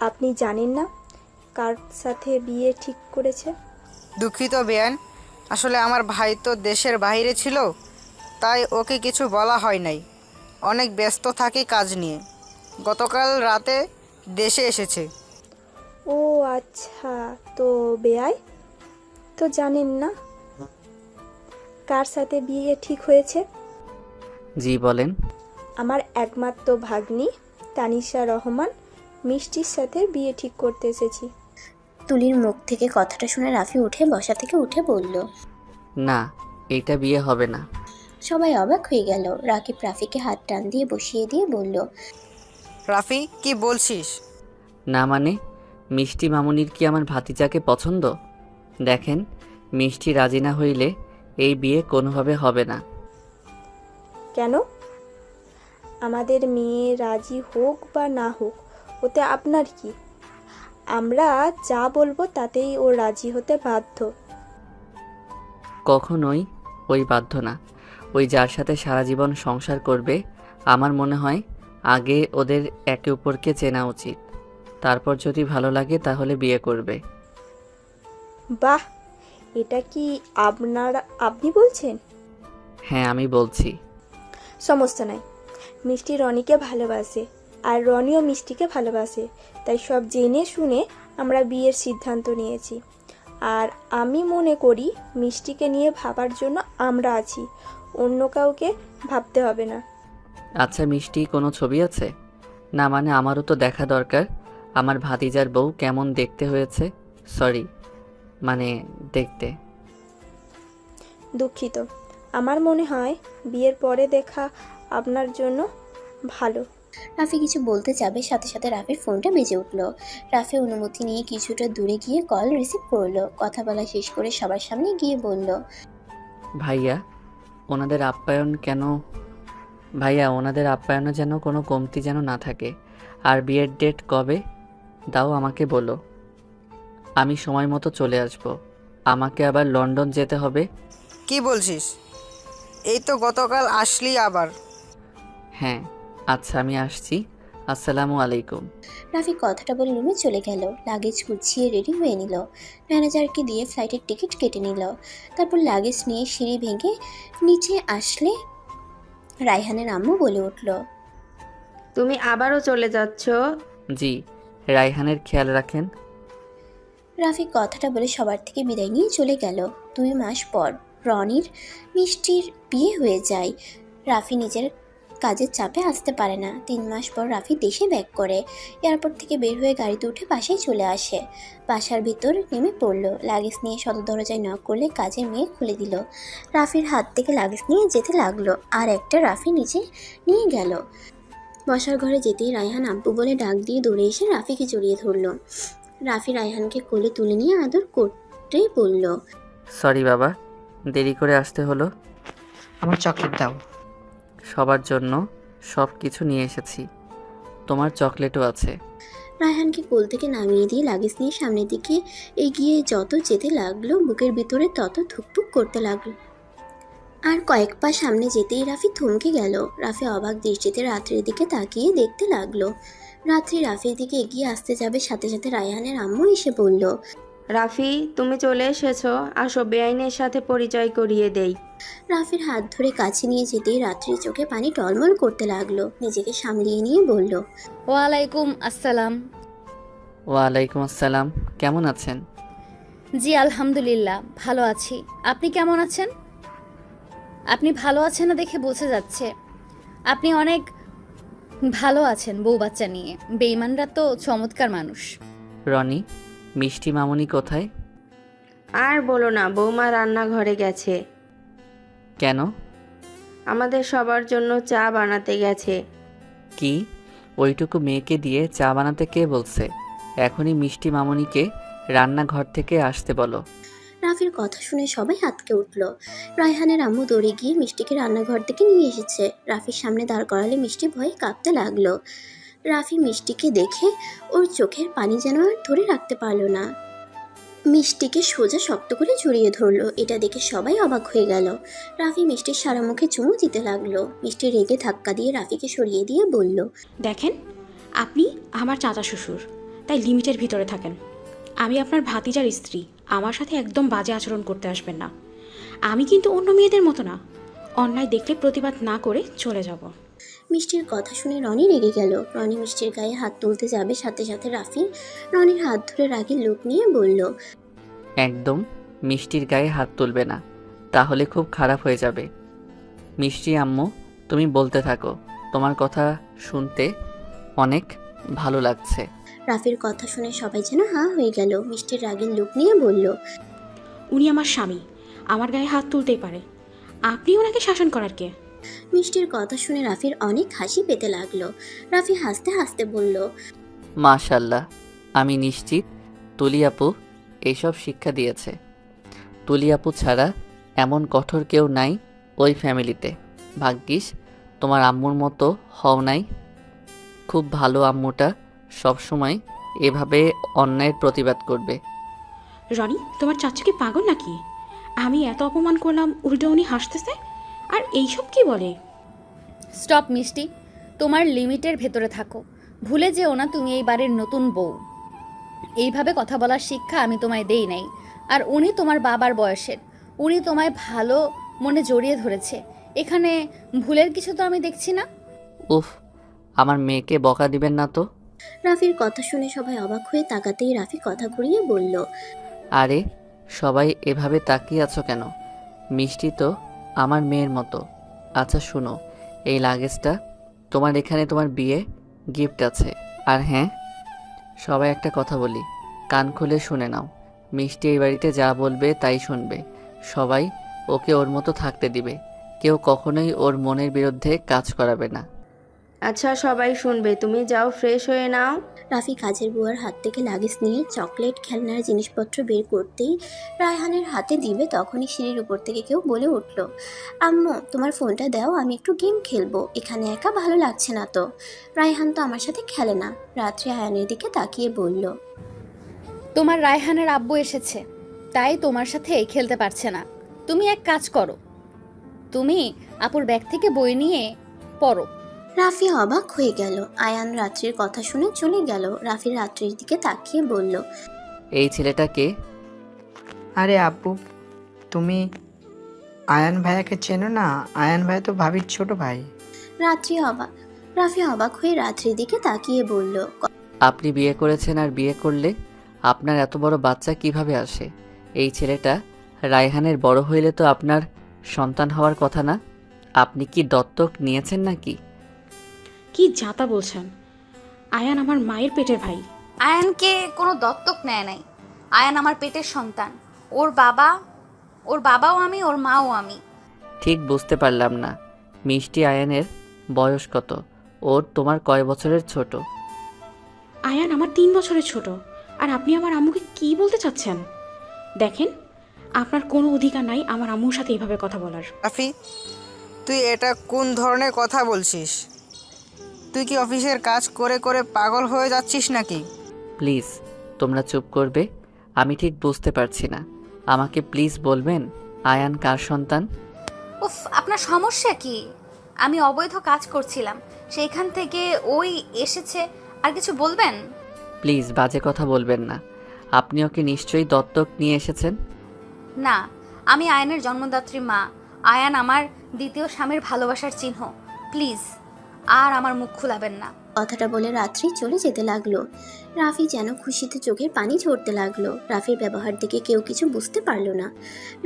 আপনি জানেন না কার সাথে বিয়ে ঠিক করেছে? দুঃখিত বেয়ান, আসলে আমার ভাই তো দেশের বাইরে ছিল, তাই ওকে কিছু বলা হয় নাই। অনেক ব্যস্ত থাকি কাজ নিয়ে। গতকাল রাতে দেশে এসেছে। ও আচ্ছা, তো বেয়াই তো জানেন না কার সাথে বিয়ে ঠিক হয়েছে? জি বলেন। আমার একমাত্র ভাগ্নি তানিশা রহমান মিষ্টির সাথে বিয়ে ঠিক করতে এসেছি। তুলির মুখ থেকে কথাটা শুনে রাফি উঠে বসা থেকে উঠে বলল, না, এইটা বিয়ে হবে না। সবাই অবাক হয়ে গেল। রাকিব রাফিকে হাত টান দিয়ে বসিয়ে দিয়ে বলল, রাফি, কি বলছিস? না মানে, মিষ্টি মামুনির কি আমার ভাতিজাকে পছন্দ? দেখেন, মিষ্টি রাজি না হইলে এই বিয়ে কোনোভাবে হবে না। কেন? আমাদের মেয়ে রাজি হোক বা না হোক ওতে আপনার কি? আমরা যা বলবো তাতেই ও রাজি হতে বাধ্য। কখনোই ওই বাধ্য না। ওই যার সাথে সারা জীবন সংসার করবে, আমার মনে হয় আগে ওদের একে অপরকে চেনা উচিত। তারপর যদি ভালো লাগে তাহলে বিয়ে করবে। বাহ, এটা কি আপনি বলছেন? হ্যাঁ, আমি বলছি। সমস্যা নাই, মিষ্টি রনিকে ভালোবাসে আর রনিও মিষ্টিকে ভালোবাসে, তাই সব জেনে শুনে আমরা বিয়ের সিদ্ধান্ত নিয়েছি। আর আমি মনে করি মিষ্টিকে নিয়ে ভাবার জন্য আমরা আছি, অন্য কাউকে ভাবতে হবে না। আচ্ছা মিষ্টি, কোনো ছবি আছে? না মানে আমারও তো দেখা দরকার, আমার ভাতিজার বউ কেমন দেখতে হয়েছে। সরি, মানে দেখতে। দুঃখিত। আমার মনে হয় বিয়ের পরে দেখা আপনার জন্য ভালো। রাফি কিছু বলতে যাবে, সাথে সাথে রাফির ফোনটা বেজে উঠল। রাফি অনুমতি নিয়ে কিছুটা দূরে গিয়ে কল রিসিভ করলো। কথা বলা শেষ করে সবার সামনে গিয়ে বলল, ভাইয়া ওনাদের আপ্যায়নে যেন কোনো কমতি যেন না থাকে। আর বিয়ের ডেট কবে দাও আমাকে বলো, আমি সময় মতো চলে আসব। আমাকে আবার লন্ডন যেতে হবে। কি বলছিস? এই তো গতকাল আসলি আবার। হ্যাঁ আচ্ছা আমি আসছি, আসসালামু আলাইকুম। রাফি কথাটা বলে রুমে চলে গেল। লাগেজ গুছিয়ে রেডি হয়ে নিল। ম্যানেজারকে দিয়ে ফ্লাইটের টিকিট কেটে নিল। তারপর লাগেজ নিয়ে সিঁড়ি ভেঙে নিচে আসলে রায়হানের আম্মু বলে উঠল, তুমি আবারও চলে যাচ্ছ? জি, রায়হানের খেয়াল রাখেন। রাফি কথাটা বলে সবার থেকে বিদায় নিয়ে চলে গেল। 2 মাস পর রনির মিষ্টির বিয়ে হয়ে যায়। রাফি নিজের কাজের চাপে আসতে পারে না। 3 মাস পর রাফি দেশে ব্যাক করে। এয়ারপোর্ট থেকে বের হয়ে গাড়িতে উঠে বাসায় চলে আসে। বাসার ভিতর নেমে পড়ল। লাগেজ নিয়ে সদর দরজায় নক করলে কাজের মেয়ে খুলে দিল। রাফির হাত থেকে লাগেজ নিয়ে যেতে লাগলো, আর একটা রাফি নিচে নিয়ে গেল। বসার ঘরে যেতেই রায়হান আব্বু বলে ডাক দিয়ে দৌড়ে এসে রাফিকে জড়িয়ে ধরল। রাফি রায়হানকে কোলে তুলে নিয়ে আদর করতে বলল, সরি বাবা, দেরি করে আসতে হলো। আমার চকলেট দাও। সবার জন্য সব কিছু নিয়ে এসেছি, তোমার চকলেটও আছে। রায়হানকে কোল থেকে নামিয়ে দিয়ে লাগেজ নিয়ে সামনের দিকে এগিয়ে যত যেতে লাগলো, বুকের ভিতরে তত ধুকপুক করতে লাগলো। আর কয়েক পা সামনে যেতেই রাফি থমকে গেল। রাফি অবাক দৃষ্টিতে রাত্রির দিকে তাকিয়ে দেখতে লাগলো। রাত্রি রাফির দিকে এগিয়ে আসতে যাবে, সাথে সাথে রায়হানের আম্মু এসে বলল, রাফি তুমি চলে এসেছো, আসো বেআইনের সাথে পরিচয় করিয়ে দেই। রাফির হাত ধরে কাছে নিয়ে যেতেই রাত্রির চোখে পানি টলমল করতে লাগলো। নিজেকে সামলিয়ে নিয়ে বলল, ওয়ালাইকুম আসসালাম। ওয়ালাইকুম আসসালাম, কেমন আছেন? জি আলহামদুলিল্লাহ ভালো আছি। আপনি কেমন আছেন? আপনি ভালো আছেন না দেখে বোঝা যাচ্ছে আপনি অনেক ভালো আছেন বউ বাচ্চা নিয়ে। বেঈমানরা তো চমৎকার মানুষ। রনি, মিষ্টি মামুনি কোথায়? আর বলো না, বৌমা রান্নাঘরে গেছে। কেন? আমাদের সবার জন্য চা বানাতে গেছে। কি ওইটুকু মেয়েকে দিয়ে চা বানাতে কে বলছে? এখনই মিষ্টি মামুনিকে রান্নাঘর থেকে আসতে বলো। রাফির কথা শুনে সবাই আঁতকে উঠল। রায়হানের আম্মু দৌড়ে গিয়ে মিষ্টিকে রান্নাঘর থেকে নিয়ে এসেছে। রাফির সামনে দাঁড় করালে মিষ্টি ভয়ে কাঁপতে লাগলো। রাফি মিষ্টিকে দেখে ওর চোখের পানি যেন আর ধরে রাখতে পারলো না। মিষ্টিকে সোজা শক্ত করে জড়িয়ে ধরলো। এটা দেখে সবাই অবাক হয়ে গেল। রাফি মিষ্টির সারা মুখে চুমু দিতে লাগলো। মিষ্টি রেগে ধাক্কা দিয়ে রাফিকে সরিয়ে দিয়ে বলল, দেখেন, আপনি আমার চাচা শ্বশুর, তাই লিমিটের ভিতরে থাকেন। আমি আপনার ভাতিজার স্ত্রী, আমার সাথে একদম বাজে আচরণ করতে আসবেন না। আমি কিন্তু অন্য মেয়েদের মতো না, অন্যায় দেখলে প্রতিবাদ না করে চলে যাব। মিষ্টির কথা শুনে রনি রেগে গেল। রনি মিষ্টির গায়ে হাত তুলতে যাবে, সাথে সাথে রাফি রনির হাত ধরে রাগের লোক নিয়ে বলল, একদম মিষ্টির গায়ে হাত তুলবে না, তাহলে খুব খারাপ হয়ে যাবে। মিষ্টি আম্মু, তুমি বলতে থাকো, তোমার কথা শুনতে অনেক ভালো লাগছে। রাফির কথা শুনে সবাই যেন হাঁ হয়ে গেল। মিষ্টির রাগের লোক নিয়ে বলল, উনি আমার স্বামী, আমার গায়ে হাত তুলতেই পারে, আপনি ওনাকে শাসন করার কে? মিষ্টির কথা শুনে রাফির অনেক হাসি পেতে লাগলো। রাফি হাসতে হাসতে বলল, মাশাল্লাহ, আমি নিশ্চিত তুলি আপু এইসব শিক্ষা দিয়েছে। তুলি আপু ছাড়া এমন কঠোর কেউ নাই ওই ফ্যামিলিতে। ভাগ্যিস তোমার আম্মুর মতো হও নাই। খুব ভালো আম্মুটা, সবসময় এভাবে অন্যায়ের প্রতিবাদ করবে। রনি, তোমার চাচা কি পাগল নাকি? আমি এত অপমান করলাম, উল্টো উনি হাসতেছে, আর এইসব কি বলে? স্টপ মিষ্টি, তোমার লিমিটের ভেতরে থাকো। ভুলে যেও না তুমি এই বাড়ির নতুন বউ। এইভাবে কথা বলার শিক্ষা আমি তোমায় দেই নাই। আর উনি তোমার বাবার বয়সের, উনি তোমায় ভালো মনে জড়িয়ে ধরেছে। এখানে ভুলের কিছু তো আমি দেখছি না। উফ, আমার মেয়েকে বকা দিবেন না তো। রাফির কথা শুনে সবাই অবাক হয়ে তাকাতেই রাফি কথা ঘুরিয়ে বলল, আরে সবাই এভাবে তাকিয়ে আছো কেন? মিষ্টি তো আমার মেয়ের মতো। আচ্ছা শুনো, এই লাগেজটা তোমার, এখানে তোমার বিয়ে গিফট আছে। আর হ্যাঁ, সবাই একটা কথা বলি, কান খুলে শুনে নাও। মিষ্টি এই বাড়িতে যা বলবে তাই শুনবে। সবাই ওকে ওর মতো থাকতে দিবে। কেউ কখনোই ওর মনের বিরুদ্ধে কাজ করাবে না। আচ্ছা সবাই শুনবে, তুমি যাও ফ্রেশ হয়ে নাও। রাফি কাজের বুয়ার হাত থেকে লাগেজ নিয়ে চকলেট খেলনার জিনিসপত্র বের করতেই রায়হানের হাতে দিবে, তখনই সিঁড়ির উপর থেকে কেউ বলে উঠল, আম্মু তোমার ফোনটা দাও, আমি একটু গেম খেলবো, এখানে একা ভালো লাগছে না তো। রায়হান তো আমার সাথে খেলে না। রাত্রি আয়ানের দিকে তাকিয়ে বলল, তোমার রায়হানের আব্বু এসেছে, তাই তোমার সাথে খেলতে পারছে না। তুমি এক কাজ করো, তুমি আপুর ব্যাগ থেকে বই নিয়ে পড়ো। রাফি অবাক হয়ে গেল। আয়ান রাত্রির কথা শুনে চলে গেল। রাফি রাত্রির দিকে তাকিয়ে বলল, এই ছেলেটাকে আরে আব্বু, তুমি আয়ান ভাইয়াকে চেনো না? আয়ান ভাইয়া তো ভাবির ছোট ভাই। রাফি অবাক হয়ে রাত্রির দিকে তাকিয়ে বলল, আপনি বিয়ে করেছেন, আর বিয়ে করলে আপনার এত বড় বাচ্চা কিভাবে আসে? এই ছেলেটা রায়হানের বড় হইলে তো আপনার সন্তান হওয়ার কথা না? আপনি কি দত্তক নিয়েছেন নাকি? কি যাতা বলছেন? আয়ান আমার মায়ের পেটের ভাই। আয়ানকে কোনো দত্তক নেয় নাই। আয়ান আমার পেটের সন্তান। ওর বাবাও আমি, ওর মাও আমি। ঠিক বুঝতে পারলাম না। মিষ্টি আয়ানের বয়স কত? ওর তোমার কয় বছরের ছোট? আয়ান আমার 3 বছরের ছোট। আর আপনি আমার আম্মুকে কি বলতে চাচ্ছেন? দেখেন, আপনার কোনো অধিকার নাই আমার আম্মুর সাথে এইভাবে কথা বলার। রাফি, তুই এটা কোন ধরনের কথা বলছিস? তুই কি অফিসের কাজ করে করে পাগল হয়ে যাচ্ছিস নাকি? প্লিজ তোমরা চুপ করবে? আমি ঠিক বুঝতে পারছি না। আমাকে প্লিজ বলবেন আয়ান কার সন্তান? উফ, আপনার সমস্যা কি? আমি অবৈধ কাজ করছিলাম, সেইখান থেকে ওই এসেছে, আর কিছু বলবেন? প্লিজ বাজে কথা বলবেন না। আপনি ওকে নিশ্চয়ই দত্তক নিয়ে এসেছেন। না, আমি আয়ানের জন্মদাত্রী মা। আয়ান আমার দ্বিতীয় স্বামীর ভালোবাসার চিহ্ন। প্লিজ আর আমার মুখ খুলাবেন না। কথাটা বলে রাত্রি চলে যেতে লাগলো। রাফি যেন খুশিতে চোখের পানি ঝরতে লাগলো। রাফির ব্যবহার দেখে কেউ কিছু বুঝতে পারলো না।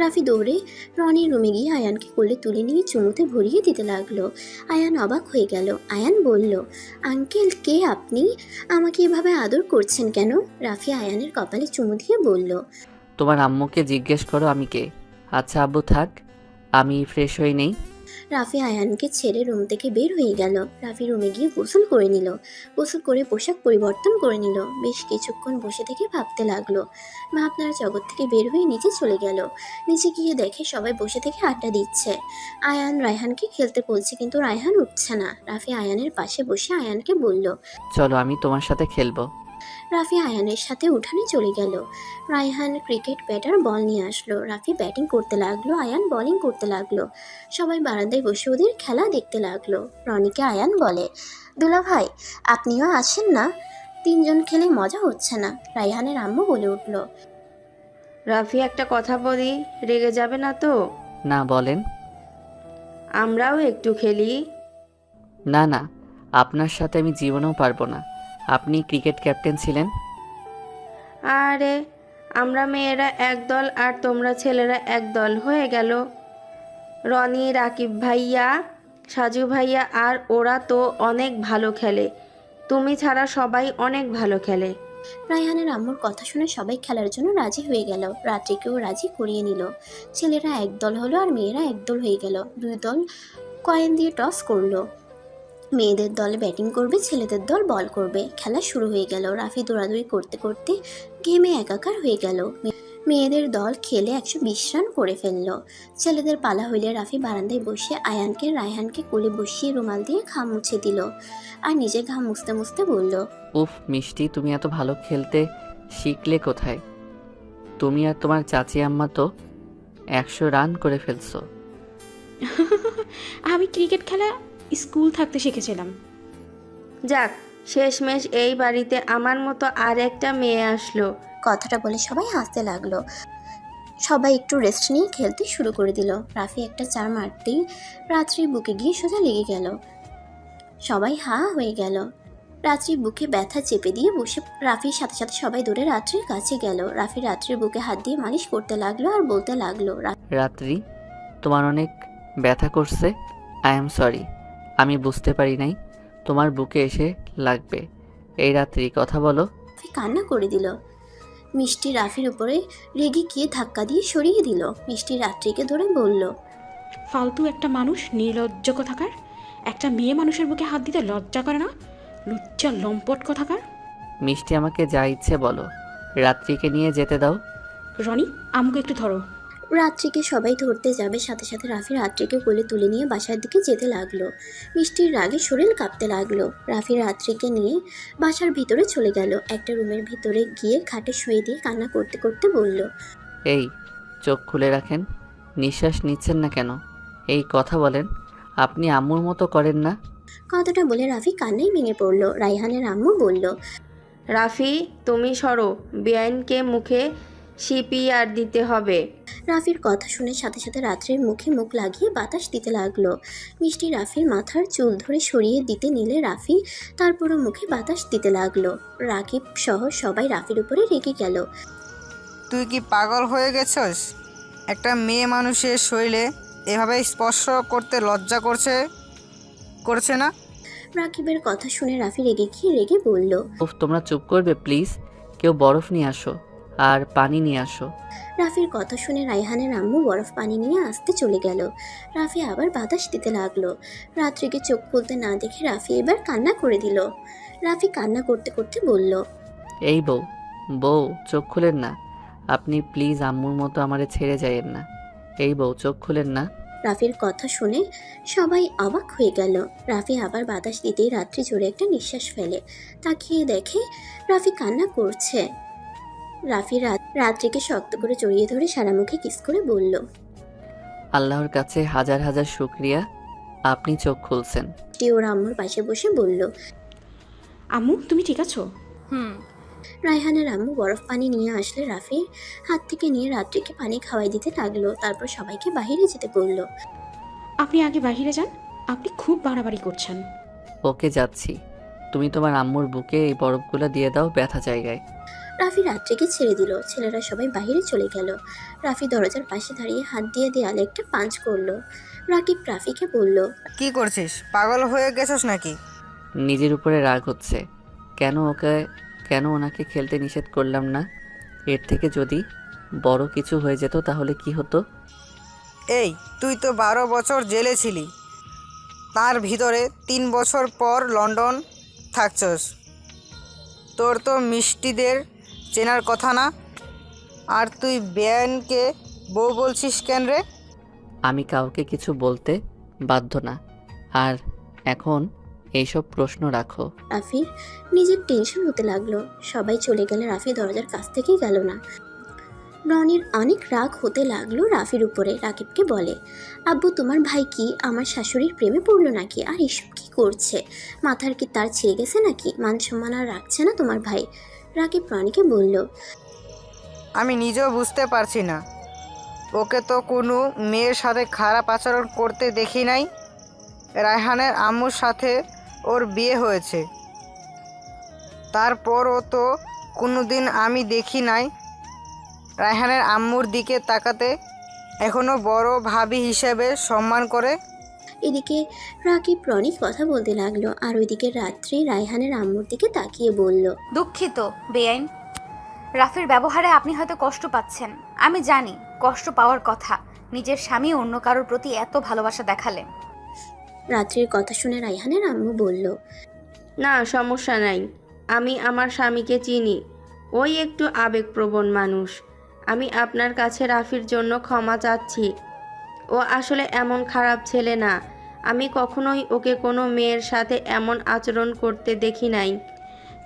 রাফি দৌড়ে রনির রুমে গিয়ে আয়ানকে কোলে তুলে নিয়ে চুমুতে ভরিয়ে দিতে লাগলো। আয়ান অবাক হয়ে গেল। আয়ান বলল, আঙ্কেল কে আপনি? আমাকে এভাবে আদর করছেন কেন? রাফি আয়ানের কপালে চুমু দিয়ে বলল, তোমার আম্মুকে জিজ্ঞেস করো আমি কে। আচ্ছা আব্বু থাক, আমি ফ্রেশ হয়ে নেই। রাফি আয়ানকে ছেড়ে রুম থেকে বের হয়ে গেল। রাফি রুমে গিয়ে গোসল করে নিল। গোসল করে পোশাক পরিবর্তন করে নিল। বেশ কিছুক্ষণ বসে থেকে ভাবতে লাগলো। ভাবনার জগৎ থেকে বের হয়ে নিচে চলে গেল। নিচে গিয়ে দেখে সবাই বসে থেকে আড্ডা দিচ্ছে। আয়ান রায়হানকে খেলতে বলছে, কিন্তু রায়হান উঠছে না। রাফি আয়ানের পাশে বসে আয়ানকে বলল, চলো আমি তোমার সাথে খেলবো। রাফি আয়ানের সাথে উঠানে চলে গেল। রায়হান ক্রিকেট ব্যাটার বল নিয়ে আসলো। রাফি ব্যাটিং করতে লাগলো, আয়ান বোলিং করতে লাগলো। সবাই বারান্দায় বসে ওদের খেলা দেখতে লাগলো। রনিকে আয়ান বলে, দুলা ভাই আপনিও আসেন না, 3 জন খেলে মজা হচ্ছে না। রায়হানের আম্মু বলে উঠল, রাফি একটা কথা বলি, রেগে যাবে না তো? না বলেন। আমরাও একটু খেলি। না না, আপনার সাথে আমি জীবনেও পারবো না। আপনি ক্রিকেট ক্যাপ্টেন ছিলেন। আরে আমরা মেয়েরা এক দল আর তোমরা ছেলেরা এক দল হয়ে গেল। রনি, রাকিব ভাইয়া, সাজু ভাইয়া আর ওরা তো অনেক ভালো খেলে। তুমি ছাড়া সবাই অনেক ভালো খেলে। রায়হানের আম্মুর কথা শুনে সবাই খেলার জন্য রাজি হয়ে গেল। রাত্রিকেও রাজি করিয়ে নিল। ছেলেরা এক দল হলো আর মেয়েরা এক দল হয়ে গেল। 2 দল কয়েন দিয়ে টস করলো। মেয়েদের দল ব্যাটিং করবে, ছেলেদের দল বল করবে। খেলা শুরু হয়ে গেল। রাফি দৌড়াদৌড়ি করতে করতে গেমে একাকার হয়ে গেল। মেয়েদের দল খেলে 120 রান করে ফেললো। ছেলেদের পালা হইলে রাফি বারান্দায় বসে আয়ানকে রায়হানকে কোলে বসিয়ে রুমাল দিয়ে ঘাম মুছে দিল, আর নিজে ঘাম মুছতে মুছতে বলল, উফ মিষ্টি, তুমি এত ভালো খেলতে শিখলে কোথায়? তুমি আর তোমার চাচি আম্মা তো 100 রান করে ফেলছো। আমি ক্রিকেট খেলা স্কুল থাকতে শিখেছিলাম। যাক, শেষমেশ এই বাড়িতে আমার মতো আর একটা মেয়ে আসলো। কথাটা বলে সবাই হাসতে লাগলো। সবাই একটু রেস্ট নিয়ে খেলতে শুরু করে দিল। রাফি একটা 4 মারতেই রাত্রির বুকে গিয়ে সোজা লেগে গেল। সবাই হা হয়ে গেল। রাত্রির বুকে ব্যথা চেপে দিয়ে বসে রাফির সাথে সাথে সবাই দৌড়ে রাত্রির কাছে গেল। রাফি রাত্রির বুকে হাত দিয়ে মালিশ করতে লাগলো আর বলতে লাগলো, রাত্রি, তোমার অনেক ব্যথা করছে। আই এম সরি, আমি বুঝতে পারি নাই তোমার বুকে এসে লাগবে। এই রাত্রি কথা বলো। রাফি কান্না করে দিল। মিষ্টি রাফির উপরে রেগে গিয়ে ধাক্কা দিয়ে সরিয়ে দিল। মিষ্টি রাত্রিকে ধরে বলল, ফালতু একটা মানুষ, নির্লজ্জ কথাকার। একটা মেয়ে মানুষের বুকে হাত দিতে লজ্জা করে না? লজ্জা লম্পট কথাকার। মিষ্টি আমাকে যা ইচ্ছে বলো, রাত্রিকে নিয়ে যেতে দাও। রনি, আমাকে একটু ধরো। রাত্রিকে সবাই ধরতে যাবে, সাথে সাথে রাফি রাত্রিকে কোলে তুলে নিয়ে বাসার দিকে যেতে লাগলো। মিষ্টির রাগে শরীর কাঁপতে লাগলো। রাফি রাত্রিকে নিয়ে বাসার ভিতরে চলে গেল। একটা রুমের ভিতরে গিয়ে খাটে শুয়ে দিয়ে কান্না করতে করতে বলল, এই চোখ খুলে রাখেন, নিঃশ্বাস নিচ্ছেন না কেন? এই কথা বলেন, আপনি আম্মুর মতো করেন না। কথাটা বলে রাফি কান্নায় ভেঙে পড়ল। রাইহানের আম্মু বলল, রাফি, তুমি সরো, বেআইনকে মুখে সিপিআর দিতে হবে। রাফির কথা শুনে সাথে সাথে রাত্রির মুখে মুখ লাগিয়ে বাতাস দিতে লাগলো। মিষ্টি রাফির মাথার চুল ধরে সরিয়ে দিতে নিলে রাফি তারপরও মুখে বাতাস দিতে লাগলো। রাকিব সহ সবাই রাফির উপরে রেগে গেল। তুই কি পাগল হয়ে গেছস? একটা মেয়ে মানুষের শরীরে এভাবে স্পর্শ করতে লজ্জা করছে না? রাকিবের কথা শুনে রাফি রেগে বলল, উফ, তোমরা চুপ করবে প্লিজ? কেউ বরফ নিয়ে আসো আর পানি নিয়ে আসো। রাফির কথা শুনে রাইহানের আম্মু বরফ পানি নিয়ে আসতে চলে গেল। রাফি আবার বাতাস দিতে লাগলো। রাত্রিকে চোখ খুলতে না দেখে রাফি এবার কান্না করে দিল। রাফি কান্না করতে করতে বলল, এই বউ চোখ খুলেন না, আপনি প্লিজ আম্মুর মতো আমারে ছেড়ে যাইয়েন না। এই বউ চোখ খুলেন না। রাফির কথা শুনে সবাই অবাক হয়ে গেল। রাফি আবার বাতাস দিতেই রাত্রি জোরে একটা নিঃশ্বাস ফেলে। তাকিয়ে দেখে রাফি কান্না করছে। রাফি রাত্রিকে শক্ত করে জড়িয়ে ধরে সারা মুখে কিস করে বলল, আল্লাহর কাছে হাজার হাজার শুকরিয়া, আপনি চোখ খুলছেন। ওর আম্মুর পাশে বসে বলল, আম্মু, তুমি ঠিক আছো? হুম। রায়হানের আম্মু বরফ পানি নিয়ে আসলে রাফির হাত থেকে নিয়ে রাত্রিকে পানি খাওয়াই দিতে লাগলো। তারপর সবাইকে বাইরে যেতে বলল। আপনি আগে বাইরে যান, আপনি খুব বাড়াবাড়ি করছেন। ওকে যাচ্ছি, তুমি তোমার আম্মুর বুকে এই বরফগুলো দিয়ে দাও ব্যথা জায়গায়। রাফি রাত্রিকে ছেড়ে দিল। ছেলেরা সবাই বাইরে চলে গেল। রাফি দরজার পাশে দাঁড়িয়ে হাত দিয়ে দেয়ালে একটা পাঞ্চ করলো। রাকিব রাফিকে বলল, কি করছিস? পাগল হয়ে গেছস নাকি? নিজের উপরে রাগ হচ্ছে। কেন ওনাকে খেলতে নিষেধ করলাম না? এর থেকে যদি বড় কিছু হয়ে যেত তাহলে কি হতো? এই, তুই তো 12 বছর জেলে ছিলি, তার ভিতরে 3 বছর পর লন্ডন থাকছস। তোর তো মিষ্টিদের চেনার কথা না, আর তুই বেআইনকে বউ বলছিস কেন রে? আমি কাউকে কিছু বলতে বাধ্য না, আর এখন এইসব প্রশ্ন রাখো। রাফির নিজের টেনশন হতে লাগলো। সবাই চলে গেলে রাফি দরজার কাছ থেকে গেল না। রনির অনেক রাগ হতে লাগলো রাফির উপরে। রাকিবকে বলে, আব্বু, তোমার ভাই কি আমার শাশুড়ির প্রেমে পড়লো নাকি? আর এসব কি করছে? মাথার কি তার ছেড়ে গেছে নাকি? মান সম্মান আর রাখছে না তোমার ভাই? রাকিব রনিকে বলল, আমি নিজেও বুঝতে পারছি না, ওকে তো কোনো মেয়ের সাথে খারাপ আচরণ করতে দেখি নাই। রায়হানের আম্মুর সাথে ওর বিয়ে হয়েছে, তারপরও তো কোনোদিন আমি দেখি নাই রায়হানের আম্মুর দিকে তাকাতে। এখনও বড় ভাবি হিসেবে সম্মান করে। এদিকে রাকিব রনির কথা বলতে লাগলো, আর ওইদিকে রাত্রি রায়হানের আম্মুর দিকে তাকিয়ে বলল, দুঃখিত বেআইন, রাফির ব্যবহারে আপনি হয়তো কষ্ট পাচ্ছেন। আমি জানি কষ্ট পাওয়ার কথা, নিজের স্বামী অন্য কারোর প্রতি এত ভালোবাসা দেখালে। রাত্রির কথা শুনে রায়হানের আম্মু বলল, না, সমস্যা নাই, আমি আমার স্বামীকে চিনি, ওই একটু আবেগপ্রবণ মানুষ। আমি আপনার কাছে রাফির জন্য ক্ষমা চাচ্ছি। ও আসলে এমন খারাপ ছেলে না। আমি কখনোই ওকে কোনো মেয়ের সাথে এমন আচরণ করতে দেখি নাই।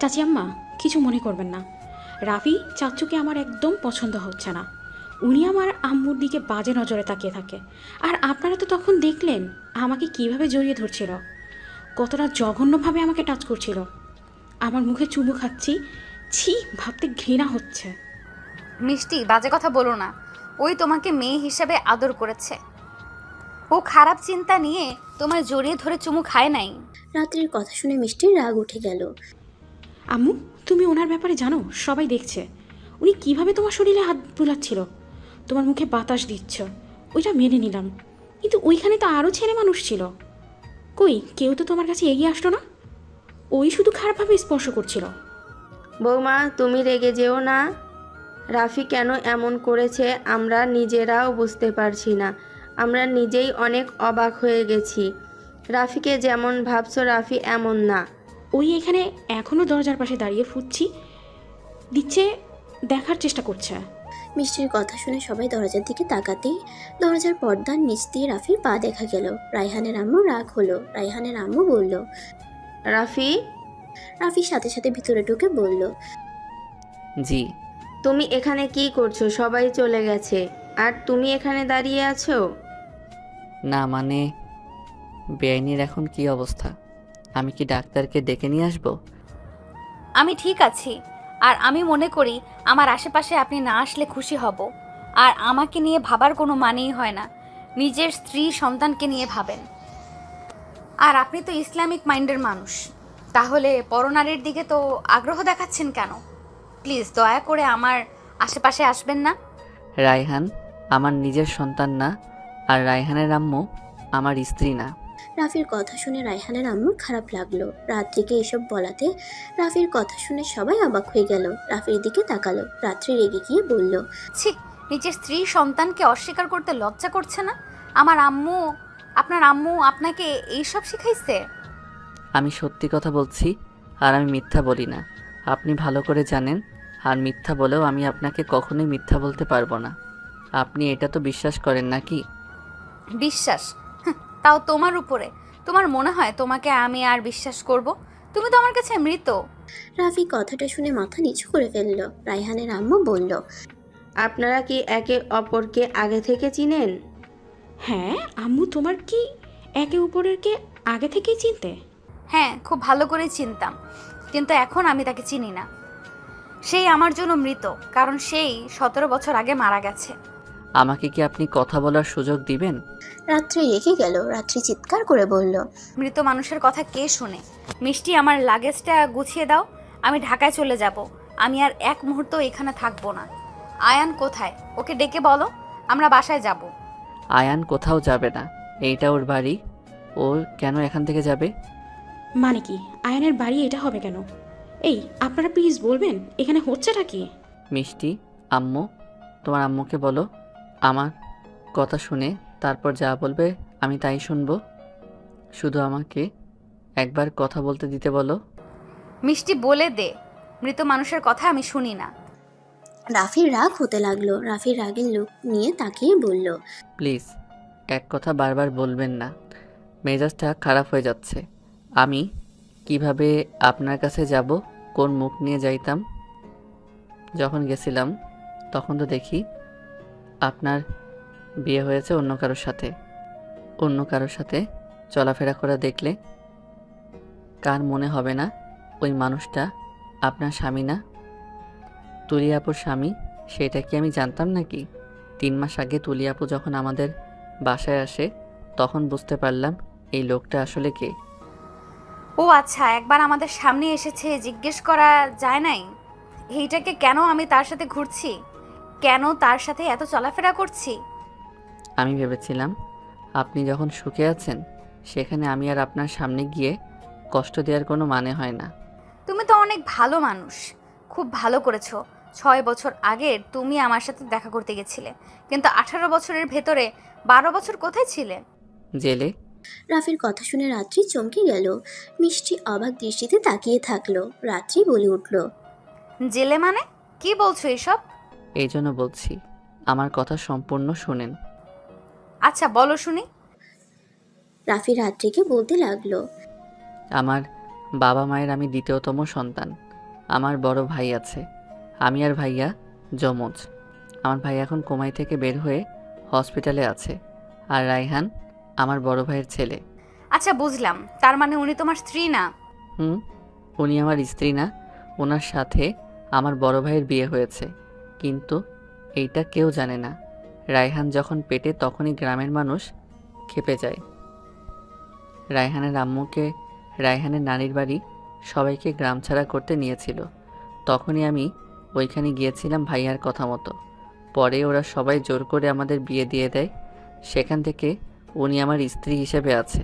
চাচি আম্মা, কিছু মনে করবেন না। রাফি চাচুকে আমার একদম পছন্দ হচ্ছে না। উনি আমার আম্মুর দিকে বাজে নজরে তাকিয়ে থাকে। আর আপনারা তো তখন দেখলেন আমাকে কিভাবে জড়িয়ে ধরছিল, কতটা জঘন্যভাবে আমাকে টাচ করছিল, আমার মুখে চুমু খাচ্ছি। ছি, ভাবতে ঘৃণা হচ্ছে। মিষ্টি, বাজে কথা বলো না। ওই তোমাকে মেয়ে হিসেবে আদর করেছে, ও খারাপ চিন্তা নিয়ে তোমার জড়িয়ে ধরে চুমু খায় নাই। রাত্রির কথা শুনে মিষ্টির রাগ উঠে গেল। আম্মু, তুমি ওনার ব্যাপারে জানো? সবাই দেখছে উনি কিভাবে তোমার শরীরে হাত বুলাচ্ছিল, তোমার মুখে বাতাস দিচ্ছ। ওইটা মেনে নিলাম, কিন্তু ওইখানে তো আরও ছেলে মানুষ ছিল। কই, কেউ তো তোমার কাছে এগিয়ে আসলো না। ওই শুধু খারাপভাবে স্পর্শ করছিল। বৌমা, তুমি রেগে যেও না। রাফি কেন এমন করেছে আমরা নিজেরাও বুঝতে পারছি না। আমরা নিজেই অনেক অবাক হয়ে গেছি। রাফিকে যেমন ভাবছো রাফি এমন না। ওই এখানে এখনও দরজার পাশে দাঁড়িয়ে ফুটছি দিচ্ছে, দেখার চেষ্টা করছে। মিষ্টির কথা শুনে সবাই দরজার দিকে তাকাতেই দরজার পর্দার নিচ দিয়ে রাফির পা দেখা গেল। রায়হানের আম্মু রাগ হলো। রায়হানের আম্মু বলল। রাফি, রাফির সাথে সাথে ভিতরে ঢুকে বলল, জি। তুমি এখানে কি করছো? সবাই চলে গেছে আর তুমি এখানে দাঁড়িয়ে আছো? না মানে, বেআইনির এখন কি অবস্থা? আমি কি ডাক্তারকে ডেকে নিয়ে আসবো? আমি ঠিক আছি, আর আমি মনে করি আমার আশেপাশে আপনি না আসলে খুশি হব। আর আমাকে নিয়ে ভাবার কোনো মানেই হয় না। নিজের স্ত্রী সন্তানকে নিয়ে ভাবেন। আর আপনি তো ইসলামিক মাইন্ডের মানুষ, তাহলে পরনারীর দিকে তো আগ্রহ দেখাচ্ছেন কেন? প্লিজ দয়া করে আমার আশেপাশে আসবেন না। রায়হান আমার নিজের সন্তান না, আর রায়হানের আম্মু আমার স্ত্রী না। রাফির কথা শুনে রায়হানের আম্মুর খারাপ লাগলো। রাত্রিকে এসব বলাতে রাফির কথা শুনে সবাই অবাক হয়ে গেল। রাফির দিকে তাকালো। রাত্রি রেগে গিয়ে বলল, ছি, নিজের স্ত্রী সন্তানকে অস্বীকার করতে লজ্জা করছে না? আপনার আম্মু আপনাকে এইসব শিখাইছে? আমি সত্যি কথা বলছি, আর আমি মিথ্যা বলি না। আপনি ভালো করে জানেন, আর মিথ্যা বলেও আমি আপনাকে কখনোই মিথ্যা বলতে পারবো না। আপনি এটা তো বিশ্বাস করেন নাকি? বিশ্বাস? তাও তোমার উপরে? তোমার মনে হয় তোমাকে আমি আর বিশ্বাস করব? তুমি তো আমার কাছে মৃত। রাফি কথাটা শুনে মাথা নিচু করে ফেলল। রায়হানের আম্মু বলল, আপনারা কি একে অপরকে আগে থেকে চিনেন? হ্যাঁ আম্মু, তোমার কি একে অপরকে আগে থেকেই চিনতে? হ্যাঁ, খুব ভালো করে চিনতাম, কিন্তু এখন আমি তাকে চিনি না। সেই আমার জন্য মৃত, কারণ সেই 17 বছর আগে মারা গেছে। আমাকে কি আপনি কথা বলার সুযোগ দিবেন? রাত্রি রেগে গেল। রাত্রি চিৎকার করে বলল, মৃত মানুষের কথা কে শুনে? মিষ্টি, আমার লাগেজটা গুছিয়ে দাও, আমি ঢাকায় চলে যাব। আমি আর এক মুহূর্ত এখানে থাকবো না। আয়ান কোথায়? ওকে ডেকে বলো, আমরা বাসায় যাব। আয়ান কোথাও যাবে না, এইটা ওর বাড়ি। ও কেন এখান থেকে যাবে? মানে কি আয়নের বাড়ি এটা হবে কেন? এই আপনারা প্লিজ বলবেন এখানে হচ্ছেটা কি? মিষ্টি, আম্মু, তোমার আম্মুকে বলো আমার কথা শুনে তারপর যা বলবে আমি তাই শুনবো। শুধু আমাকে একবার কথা বলতে দিতে বলো। মিষ্টি, বলে দে, মৃত মানুষের কথা আমি শুনি না। রাফির রাগ হতে লাগলো। রাফির রাগের লোক নিয়ে তাকিয়ে বলল, প্লিজ এক কথা বারবার বলবেন না, মেজাজটা খারাপ হয়ে যাচ্ছে। আমি কিভাবে আপনার কাছে যাব? কোন মুখ নিয়ে যাইতাম? যখন গেছিলাম তখন তো দেখি আপনার বিয়ে হয়েছে অন্য কারোর সাথে। অন্য কারোর সাথে চলাফেরা করা দেখলে কার মনে হবে না ওই মানুষটা আপনার স্বামী না? তুলি আপুর স্বামী, সেটা কি আমি জানতাম নাকি? 3 মাস আগে তুলি আপু যখন আমাদের বাসায় আসে তখন বুঝতে পারলাম এই লোকটা আসলে কে। ও আচ্ছা, একবার আমাদের সামনে এসেছে, জিজ্ঞেস করা যায় নাই এইটাকে কেন আমি তার সাথে ঘুরছি, কেন তার সাথে এত চলাফেরা করছি? আমি ভেবেছিলাম আপনি যখন সুখে আছেন সেখানে আমি আর আপনার সামনে গিয়ে কষ্ট দেওয়ার কোনো মানে হয় না। তুমি তো অনেক ভালো মানুষ, খুব ভালো করেছো। 6 বছর আগে তুমি আমার সাথে দেখা করতে গেছিলে, কিন্তু 18 বছরের ভেতরে 12 বছর কোথায় ছিলে? জেলে। রাফির কথা শুনে রাত্রি চমকে গেল। মিষ্টি অবাক দৃষ্টিতে তাকিয়ে থাকলো। রাত্রি বলে উঠল, জেলে মানে? কি বলছো এসব? এই জন্য বলছি আমার কথা সম্পূর্ণ শুনেন। আচ্ছা বলো শুনি। রাফি রাত্রিকে বলতে লাগলো, আমার বাবা মায়ের আমি দ্বিতীয়তম সন্তান। আমার বড় ভাই আছে, আমি আর ভাইয়া যমজ। আমার ভাই এখন কোমাই থেকে বের হয়ে হসপিটালে আছে। আর রায়হান আমার বড় ভাইয়ের ছেলে। আচ্ছা বুঝলাম, তার মানে উনি তোমার স্ত্রী না? উনি আমার স্ত্রী না, ওনার সাথে আমার বড় ভাইয়ের বিয়ে হয়েছে। কিন্তু এইটা কেউ জানে না। রায়হান যখন পেটে তখনই গ্রামের মানুষ খেপে যায়। রায়হানের আম্মুকে রায়হানের নানির বাড়ি সবাইকে গ্রাম ছাড়া করতে নিয়েছিল। তখনই আমি ওইখানে গিয়েছিলাম ভাইয়ার কথা মতো। পরে ওরা সবাই জোর করে আমাদের বিয়ে দিয়ে দেয়। সেখান থেকে উনি আমার স্ত্রী হিসেবে আছে।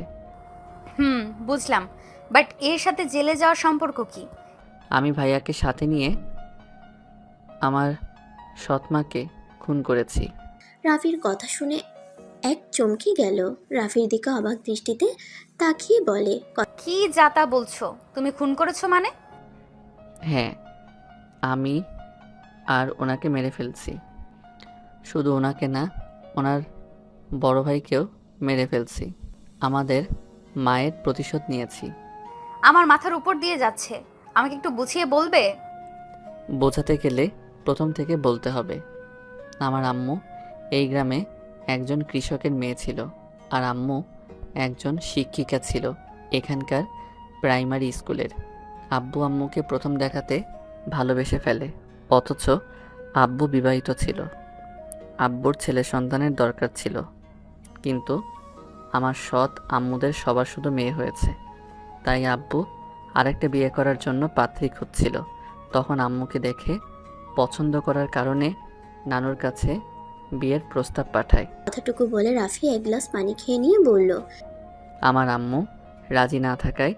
বুঝলাম, বাট এর সাথে জেলে যাওয়ার সম্পর্ক কি? আমি ভাইয়াকে সাথে নিয়ে আমার সৎমাকে খুন করেছি। রাফির কথা শুনে এক চমকে গেল। রাফির দিকে অবাক দৃষ্টিতে তাকিয়ে বলে, কি যাতা বলছো? তুমি খুন করেছো মানে? হ্যাঁ, আমি আর ওনাকে মেরে ফেলছি। শুধু ওনাকে না, ওনার বড় ভাইকেও মেরে ফেলছি। আমাদের মায়ের প্রতিশোধ নিয়েছি। আমার মাথার উপর দিয়ে যাচ্ছে, আমাকে একটু বুঝিয়ে বলবে? বোঝাতে গেলে প্রথম থেকে বলতে হবে। আমার আম্মু এই গ্রামে একজন কৃষকের মেয়ে ছিল, আর আম্মু একজন শিক্ষিকা ছিল এখানকার প্রাইমারি স্কুলের। আব্বু আম্মুকে প্রথম দেখাতে ভালোবেসে ফেলে, অথচ আব্বু বিবাহিত ছিল। আব্বুর ছেলে সন্তানের দরকার ছিল, কিন্তু আমার সৎ আম্মুদের সবার শুধু মেয়ে হয়েছে। তাই আব্বু আরেকটা বিয়ে করার জন্য পাত্রী খুঁজছিল। তখন আম্মুকে দেখে পছন্দ করার কারণে নানুর কাছে বিয়ের প্রস্তাব পাঠায়। কথাটুকু বলে রাফি এক গ্লাস পানি খেয়ে নিয়ে বলল, আমার আম্মু রাজি না থাকায়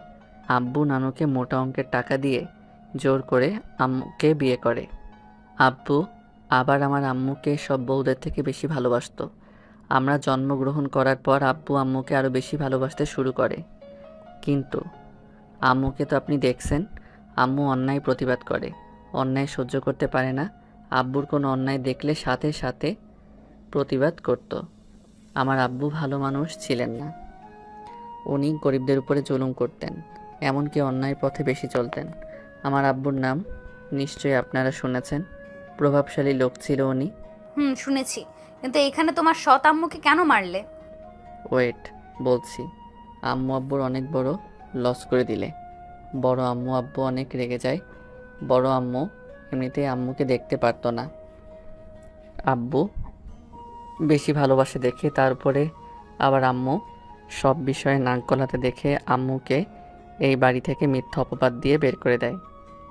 আব্বু নানুকে মোটা অঙ্কের টাকা দিয়ে জোর করে আম্মুকে বিয়ে করে। আব্বু আবার আমার আম্মুকে সব বউদের থেকে বেশি ভালোবাসতো। আমরা জন্মগ্রহণ করার পর আব্বু আম্মুকে আরও বেশি ভালোবাসতে শুরু করে। কিন্তু আম্মুকে তো আপনি দেখছেন, আম্মু অন্যায় প্রতিবাদ করে, অন্যায় সহ্য করতে পারে না। আব্বুর কোনো অন্যায় দেখলে সাথে সাথে প্রতিবাদ করত। আমার আব্বু ভালো মানুষ ছিলেন না, উনি গরিবদের উপরে জুলুম করতেন, এমনকি অন্যায়ের পথে বেশি চলতেন। আমার আব্বুর নাম নিশ্চয়ই আপনারা শুনেছেন, প্রভাবশালী লোক ছিল উনি। শুনেছি, কিন্তু এখানে তোমার সৎ আম্মুকে কেন মারলে? ওয়েট, বলছি। আম্মু আব্বুর অনেক বড় লস করে দিলে বড় আম্মু আব্বু অনেক রেগে যায়। বড় আম্মু এমনিতেই আম্মুকে দেখতে পারতো না, আব্বু বেশি ভালোবাসে দেখে। তারপরে আবার আম্মু সব বিষয়ে নাক গলাতে দেখে আম্মুকে এই বাড়ি থেকে মিথ্যা অপবাদ দিয়ে বের করে দেয়।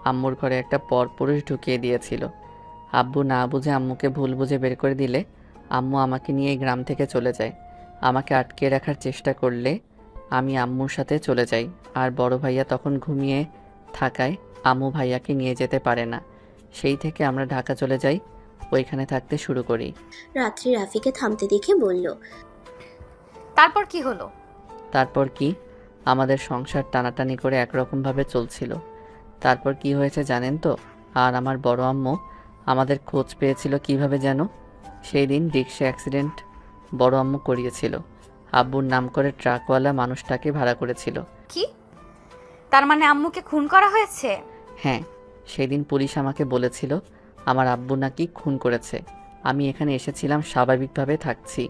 আম্মুর ঘরে একটা পরপুরুষ ঢুকিয়ে দিয়েছিল। আব্বু না বুঝে আম্মুকে ভুল বুঝে বের করে দিলে আম্মু আমাকে নিয়ে এই গ্রাম থেকে চলে যায়। আমাকে আটকে রাখার চেষ্টা করলে আমি আম্মুর সাথে চলে যাই, আর বড় ভাইয়া তখন ঘুমিয়ে থাকায় আম্মু ভাইয়াকে নিয়ে যেতে পারে না। সেই থেকে আমরা ঢাকা চলে যাই, ওইখানে থাকতে শুরু করি। রাত্রি রাফিকে থামতে দেখে বলল, তারপর কি হলো? তারপর কি, আমাদের সংসার টানাটানি করে একরকমভাবে চলছিল। তারপর কি হয়েছে জানেন তো? আর আমার বড় আম্মু আমাদের খোঁজ পেয়েছিল কিভাবে যেন? সেই দিন রিক্সা অ্যাক্সিডেন্ট বড় আম্মু করিয়েছিল। আব্বুর নাম করে ট্রাকওয়ালা মানুষটাকে ভাড়া করেছিল। কি, তার মানে আম্মুকে খুন করা হয়েছে? হ্যাঁ, সেদিন পুলিশ আমাকে বলেছিল আমার আব্বু নাকি খুন করেছে। আমি এখানে এসেছিলাম, স্বাভাবিকভাবে থাকছি।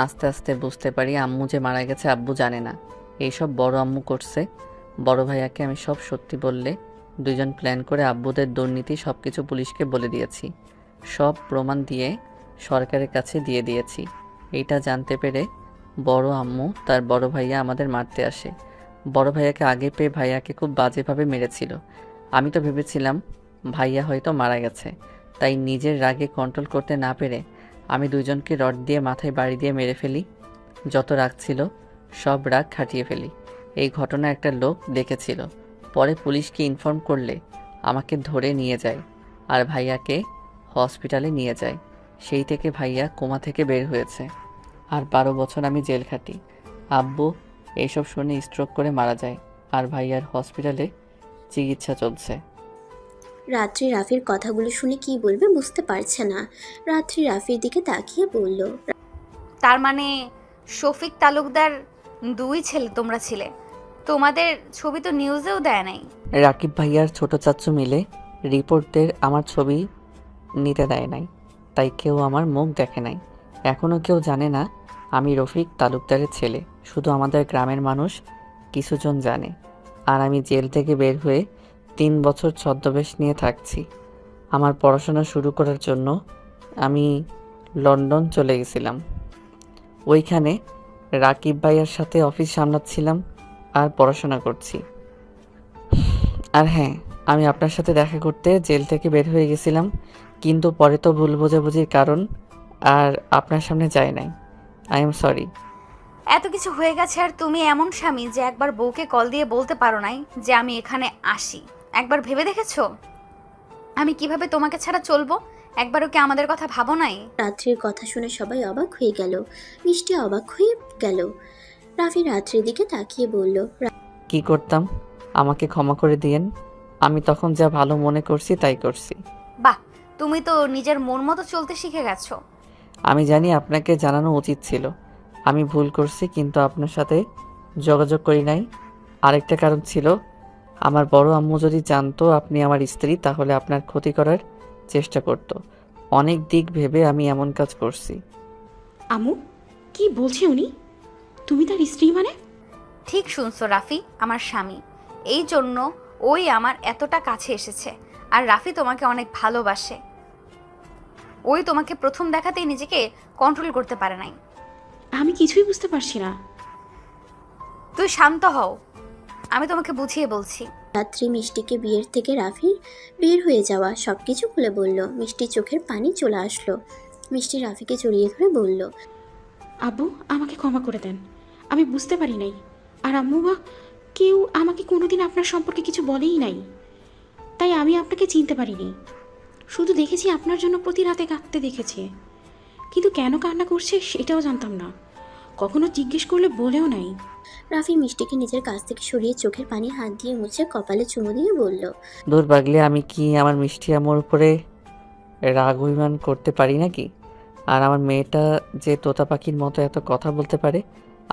আস্তে আস্তে বুঝতে পারি আম্মু যে মারা গেছে আব্বু জানে না, এইসব বড় আম্মু করছে। বড় ভাইয়াকে আমি সব সত্যি বললে দুজন প্ল্যান করে আব্বুদের দুর্নীতি সব কিছু পুলিশকে বলে দিয়েছি। সব প্রমাণ দিয়ে সরকারের কাছে দিয়ে দিয়েছি। এইটা জানতে পেরে বড় আম্মু তার বড় ভাইয়া আমাদের মারতে আসে। বড় ভাইয়াকে আগে পেয়ে ভাইয়াকে খুব বাজেভাবে মেরেছিল। আমি তো ভেবেছিলাম ভাইয়া হয়তো মারা গেছে, তাই নিজের রাগে কন্ট্রোল করতে না পেরে আমি দুজনকে রড দিয়ে মাথায় বাড়ি দিয়ে মেরে ফেলি। যত রাগ ছিল সব রাগ খাটিয়ে ফেলি। এই ঘটনা একটা লোক দেখেছিল, পরে পুলিশকে ইনফর্ম করলে আমাকে ধরে নিয়ে যায় আর ভাইয়াকে হসপিটালে নিয়ে যায়। সেই থেকে ভাইয়া কোমা থেকে বের হয়েছে, আর 12 বছর আমি জেল খাটি। আব্বু এইসব শুনে স্ট্রোক করে মারা যায়, আর ভাইয়ার হসপিটালে চিকিৎসা চলছে। রাত্রি রাফির কথাগুলো শুনে কি বলবে বুঝতে পারছে না। রাত্রি রাফির দিকে তাকিয়ে বলল, তার মানে শফিক তালুকদার 2 ছেলে তোমরা ছিলে? তোমাদের ছবি তো নিউজেও দেয় নাই। রাকিব ভাইয়ার ছোট চাচ্চু মিলে রিপোর্টদের আমার ছবি নিতে দেয় নাই, তাই কেউ আমার মুখ দেখে নাই। এখনও কেউ জানে না আমি রফিক তালুকদারের ছেলে, শুধু আমাদের গ্রামের মানুষ কিছুজন জানে। আর আমি জেল থেকে বের হয়ে 3 বছর ছদ্মবেশ নিয়ে থাকছি। আমার পড়াশোনা শুরু করার জন্য আমি লন্ডন চলে গেছিলাম। ওইখানে রাকিব ভাইয়ার সাথে অফিস সামলাচ্ছিলাম আর পড়াশোনা করছি। আর হ্যাঁ, আমি আপনার সাথে দেখা করতে জেল থেকে বের হয়ে গেছিলাম, কিন্তু পরে তো ভুল বোঝাবুঝির কারণ আর আপনার সামনে যাই নাই। I am sorry. এত কিছু হয়ে গেছে আর তুমি এমন স্বামী যে একবার বউকে কল দিয়ে বলতে পারো নাই যে আমি এখানে আসি? একবার ভেবে দেখেছো? আমি কিভাবে তোমাকে ছাড়া চলবো? একবারও কি আমাদের কথা ভাবো নাই? রাত্রির কথা শুনে সবাই অবাক হয়ে গেল। মিষ্টি অবাক হয়ে গেল। রাফি রাত্রির দিকে তাকিয়ে বলল, কি করতাম? আমাকে ক্ষমা করে দিয়েন। আমি তখন যা ভালো মনে করছি তাই করছি। বাহ, তুমি তো নিজের মন মতো চলতে শিখে গেছো। আমি জানি আপনাকে জানানো উচিত ছিল। আমি ভুল করছি, কিন্তু আপনার সাথে যোগাযোগ করি নাই। আরেকটা কারণ ছিল, আমার বড় আম্মু যদি জানতো আপনি আমার স্ত্রী, তাহলে আপনার ক্ষতি করার চেষ্টা করত। অনেক দিক ভেবে আমি এমন কাজ করছি। আম্মু কি বলছে উনি? তুমি তার স্ত্রী মানে? ঠিক শুনছো রাফি, আমার স্বামী। এই জন্য ওই আমার এতটা কাছে এসেছে। আর রাফি তোমাকে অনেক ভালোবাসে। ওই তোমাকে প্রথম দেখাতেই নিজেকে কন্ট্রোল করতে পারে নাই। আমি কিছুই বুঝতে পারছি না। তুই শান্ত হও, আমি তোমাকে বুঝিয়ে বলছি। রাত্রি মিষ্টিকে বিয়ের থেকে রাফির বের হয়ে যাওয়া সবকিছু খুলে বলল। মিষ্টির চোখের পানি চলে আসলো। মিষ্টি রাফিকে জড়িয়ে ধরে বলল, আব্বু আমাকে ক্ষমা করে দেন, আমি বুঝতে পারি নাই। আর আম্মু বা কেউ আমাকে কোনোদিন আপনার সম্পর্কে কিছু বলেই নাই, তাই আমি আপনাকে চিনতে পারিনি। শুধু দেখেছি আপনার জন্য প্রতি রাতে কাঁদতে দেখেছি, কিন্তু কেন কান্না করছে সেটাও জানতাম না। কখনো জিজ্ঞেস করলে বলেও নাই। রাফি মিষ্টিকে নিজের কাছ থেকে সরিয়ে চোখের পানি হাত দিয়ে মুছে কপালে চুমু দিয়ে বলল, দূর পাগলি, আমি কি আমার মিষ্টি আম্মুর উপরে রাগ অভিমান করতে পারি নাকি? আর আমার মেয়েটা যে তোতা পাখির মতো এত কথা বলতে পারে,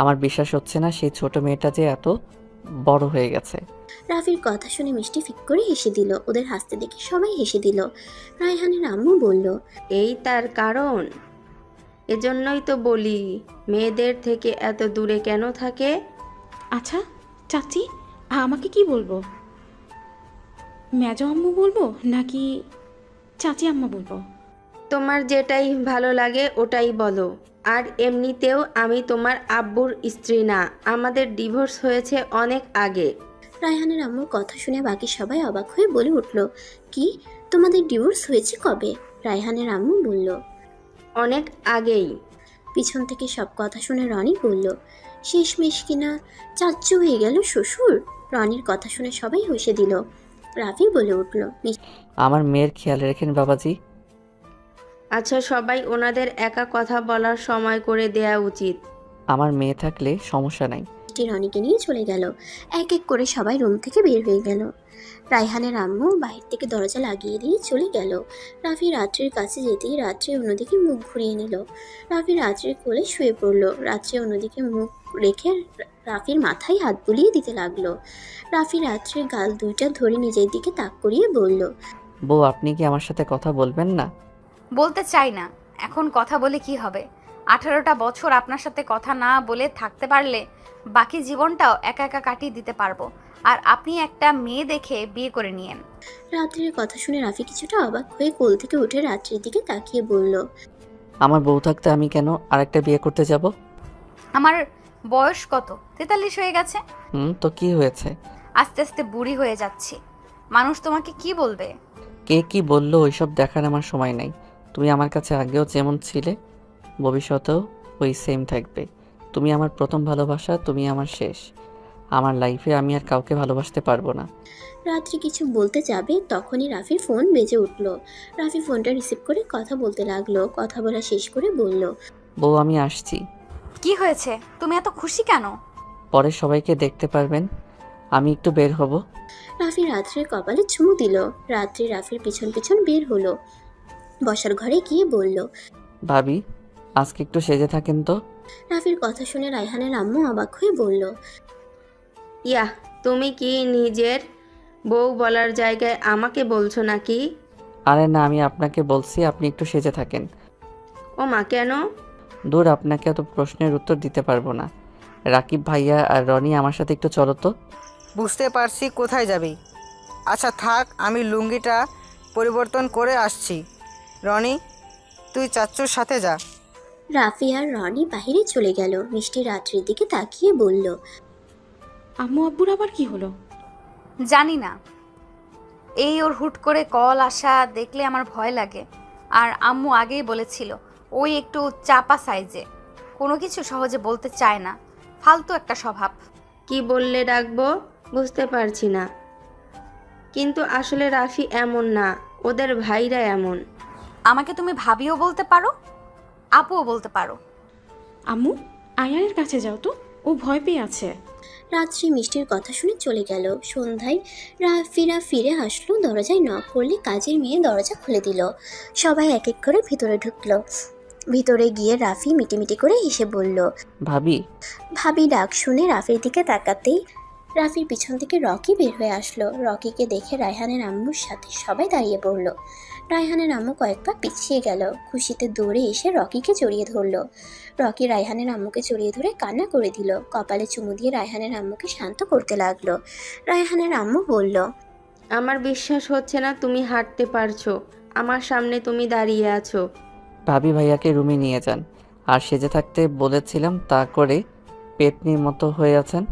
আমার বিশ্বাস হচ্ছে না সেই ছোট মেয়েটা যে এত বড় হয়ে গেছে। রাফির কথা শুনে মিষ্টি ফিক করে হেসে দিল। ওদের হাসতে দেখে সবাই হেসে দিল। রায়হানের আম্মু বলল, এই তার কারণ। এজন্যই তো বলি মেয়েদের থেকে এত দূরে কেন থাকে। আচ্ছা চাচি, আমাকে কি বলবো? মেজো আম্মু বলবো নাকি চাচি আম্মা বলবো? তোমার যেটাই ভালো লাগে ওটাই বলো। আর এমনিতেও আমি তোমার আব্বুর স্ত্রী না, আমাদের ডিভোর্স হয়েছে অনেক আগে। রায়হানের আম্মুর কথা শুনে বাকি সবাই অবাক হয়ে বলে উঠল, কি, তোমাদের ডিভোর্স হয়েছে কবে? রায়হানের আম্মু বলল, অনেক আগেই। পিছন থেকে সব কথা শুনে রনি বলল, শেষমেশ কিনা চাচ্চু হয়ে গেল শ্বশুর। রনির কথা শুনে সবাই হেসে দিল। রাফি বলে উঠল, আমার মেয়ের খেয়াল রেখেন বাবাজি। আচ্ছা সবাই ওনাদের একা কথা বলার সময় করে দেয়া উচিত। আমার মেয়ে থাকলে সমস্যা নাই। মিষ্টি রনিকে নিয়ে চলে গেল। এক এক করে সবাই রুম থেকে বের হয়ে গেল। রায়হানের আম্মু বাহির থেকে দরজা লাগিয়ে দিয়ে চলে গেল। রাফি রাত্রির কাছে যেতেই রাত্রি অন্যদিকে মুখ ঘুরিয়ে নিল। রাফি রাত্রির কোলে শুয়ে পড়ল। রাত্রি অন্যদিকে মুখ রেখে রাফির মাথায় হাত বুলিয়ে দিতে লাগলো। রাফি রাত্রির গাল দুইটা ধরে নিজের দিকে তাক করিয়ে বলল, বউ, আপনি কি আমার সাথে কথা বলবেন না? বলতে চাই না, এখন কথা বলে কি হবে? 18টা বছর আপনার সাথে কথা না বলে থাকতে পারলে বাকি জীবনটাও একা একা কাটিয়ে দিতে পারবো। আর আপনি একটা মেয়ে দেখে বিয়ে করে নিয়েন। রাত্রির কথা শুনে রাফি কিছুটা অবাক হয়ে কোল থেকে উঠে রাত্রির দিকে তাকিয়ে বলল, আমার বউ থাকতে আমি কেন আরেকটা বিয়ে করতে যাব? আমার বয়স কত? 43 হয়ে গেছে। তো কি হয়েছে? আস্তে আস্তে বুড়ি হয়ে যাচ্ছি। মানুষ তোমাকে কি বলবে? কে কি বললো ওইসব দেখার আমার সময় নাই। তুমি আমার কাছে আগেও যেমন ছিলে, ভবিষ্যতেও ওই সেম থাকবে। তুমি আমার প্রথম ভালোবাসা, তুমি আমার শেষ। আমার লাইফে আমি আর কাউকে ভালোবাসতে পারবো না। রাত্রি কিছু বলতে যাবে তখনই রাফির ফোন বেজে উঠল। রাফি ফোনটা রিসিভ করে কথা বলতে লাগলো। কথা বলা শেষ করে বলল, বউ, আমি আসছি। কি হয়েছে? তুমি এত খুশি কেন? পরে সবাইকে দেখতে পারবেন। আমি একটু বের হব। রাফি রাত্রির কপালে চুমু দিল। রাত্রি রাফির পিছন পিছন বের হলো। বসার ঘরে গিয়ে বলল, ভাবি, আজকে একটু সেজে থাকেন তো। রাফির কথা শুনে রায়হানের আম্মু অবাক হয়ে বলল, ইয়া, তুমি কি নিজের বউ বলার জায়গায় আমাকে বলছো নাকি? আরে না, আমি আপনাকে বলছি আপনি একটু সেজে থাকেন। ও মা, কেন? দূর, আপনাকে এত প্রশ্নের উত্তর দিতে পারবো না। রাকিব ভাইয়া আর রনি আমার সাথে একটু চলো তো। বুঝতে পারছি কোথায় যাবি। আচ্ছা থাক, আমি লুঙ্গিটা পরিবর্তন করে আসছি। রনি, তুই চাচ্চুর সাথে যা। রাফি আর রনি বাহিরে চলে গেল। মিষ্টি রাত্রির দিকে তাকিয়ে বলল, আম্মু আব্বুর আবার কি হলো? জানি না, এই ওর হুট করে কল আসা দেখলে আমার ভয় লাগে। আর আম্মু আগেই বলেছিল ওই একটু চাপা সাইজে, কোনো কিছু সহজে বলতে চায় না। ফালতু একটা স্বভাব। কি বললে ডাকবো বুঝতে পারছি না, কিন্তু আসলে রাফি এমন না। ওদের ভাইরা এমন। আমাকে তুমি ভাবিও বলতে পারো, আপুও বলতে পারো। আম্মু, আয়ানের কাছে যাও তো, ও ভয় পেয়ে আছে। রাত্রি মিষ্টির কথা শুনে চলে গেল। সন্ধ্যায় রাফিরা ফিরে আসলো। দরজায় নক করলে কাজের মেয়ে দরজা খুলে দিল। সবাই এক এক করে ভিতরে ঢুকলো। ভিতরে গিয়ে রাফি মিটিমিটি করে হেসে বলল, ভাবি। ভাবি ডাক শুনে রাফির দিকে তাকাতেই রাফির পিছন থেকে রকি বের হয়ে আসলো। রকিকে দেখে রায়হানের আম্মুর সাথে সবাই দাঁড়িয়ে পড়ল। রায়হানের আম্মু কয়েক পা পিছিয়ে গেল। খুশিতে দৌড়ে এসে রকিকে জড়িয়ে ধরলো। রকি রায়হানের আম্মুকে জড়িয়ে ধরে কান্না করে দিল। কপালে চুমু দিয়ে রায়হানের আম্মুকে শান্ত করতে লাগলো। রায়হানের আম্মু বলল, আমার বিশ্বাস হচ্ছে না তুমি হাঁটতে পারছো, আমার সামনে তুমি দাঁড়িয়ে আছো। ভাবি ভাইয়াকে রুমে নিয়ে যান। আর সেজে থাকতে বলেছিলাম তা করে পেতনির মতো হয়ে আছেন।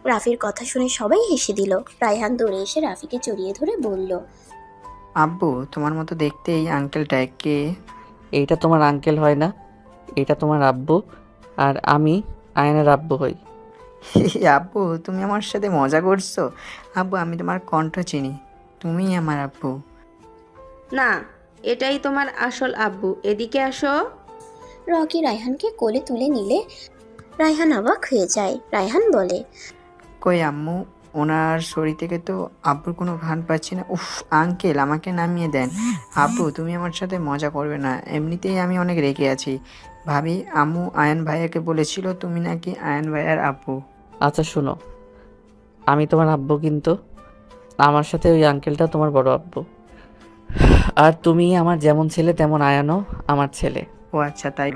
রাফির কথা শুনে সবাই হেসে দিল। রায়হান দৌড়ে এসে রাফিকে জড়িয়ে ধরে বলল, আব্বু তোমার মতো দেখতে এই আঙ্কেলটা কে? এইটা তোমার আঙ্কেল হয় না, এটা তোমার আব্বু। আর আমি আয়নের আব্বু হই। আব্বু তুমি আমার সাথে মজা করছো? আব্বু আমি তোমার কণ্ঠ চিনি, তুমি আমার আব্বু। না, এটাই তোমার আসল আব্বু, এদিকে আসো। রকি রায়হানকে কোলে তুলে নিলে রায়হান অবাক হয়ে যায়। রায়হান বলে, কই আম্মু, ওনার শরীর থেকে তো আব্বুর কোনো ঘ্রাণ পাচ্ছি না। উফ আঙ্কেল আমাকে নামিয়ে দেন। আব্বু তুমি আমার সাথে মজা করবে না, এমনিতেই আমি অনেক রেগে আছি। ভাবি আম্মু আয়ান ভাইয়াকে বলেছিল তুমি নাকি আয়ান ভাইয়ার আব্বু। আচ্ছা শোনো, আমি তোমার আব্বু, কিন্তু আমার সাথে ওই আঙ্কেলটা তোমার বড় আব্বু। আর তুমি আমার যেমন ছেলে তেমন আয়ানও আমার ছেলে। ও আচ্ছা তাই।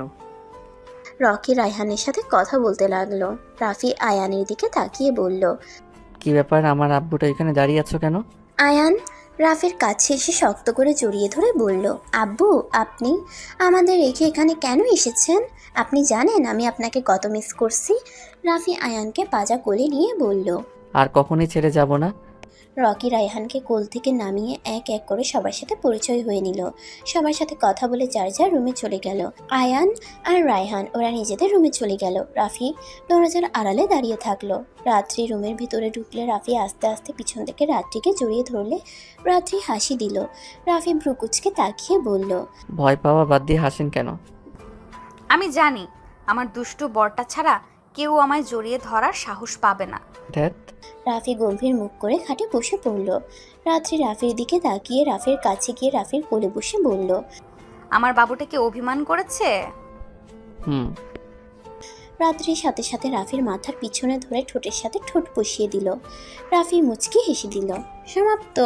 রকি রায়হানের সাথে কথা বলতে লাগলো। রাফি আয়ানের দিকে তাকিয়ে বলল, কি ব্যাপার, আমার আব্বুটা এখানে দাঁড়িয়ে আছো কেন? আয়ান রাফির কাছে এসে শক্ত করে জড়িয়ে ধরে বলল, আব্বু আপনি আমাদের রেখে এখানে কেন এসেছেন? আপনি জানেন আমি আপনাকে কত মিস করছি। রাফি আয়ানকে পাজা কোলে নিয়ে বলল। আর কখনই ছেড়ে যাব না। রকি রায়হানকে কোল থেকে নামিয়ে এক এক করে সবার সাথে পরিচয় হয়ে নিল। সবার সাথে কথা বলে যার যার রুমে চলে গেল। আয়ান আর রায়হান ওরা নিজেদের রুমে চলে গেল। রাফি দরজার আড়ালে দাঁড়িয়ে থাকলো। রাত্রি রুমের ভিতরে ঢুকলে রাফি আস্তে আস্তে পিছন থেকে রাত্রিকে জড়িয়ে ধরলে রাত্রি হাসি দিল। রাফি ভ্রুকুচকে তাকিয়ে বলল, ভয় পাওয়া বাদ দিয়ে হাসেন কেন? আমি জানি আমার দুষ্টু বরটা ছাড়া কেউ আমায় জড়িয়ে ধরার সাহস পাবে না। ধ্যাত। রাফি গম্ভীর মুখ করে খাটে বসে পড়ল। রাত্রি রাফির দিকে তাকিয়ে রাফির কাছে গিয়ে রাফির কোলে বসে বলল, আমার বাবুটা কি অভিমান করেছে? হুম। রাত্রির সাথে সাথে রাফির মাথার পিছনে ধরে ঠোঁটের সাথে ঠোঁট বসিয়ে দিল। রাফি মুচকি হেসে দিল। সমাপ্ত।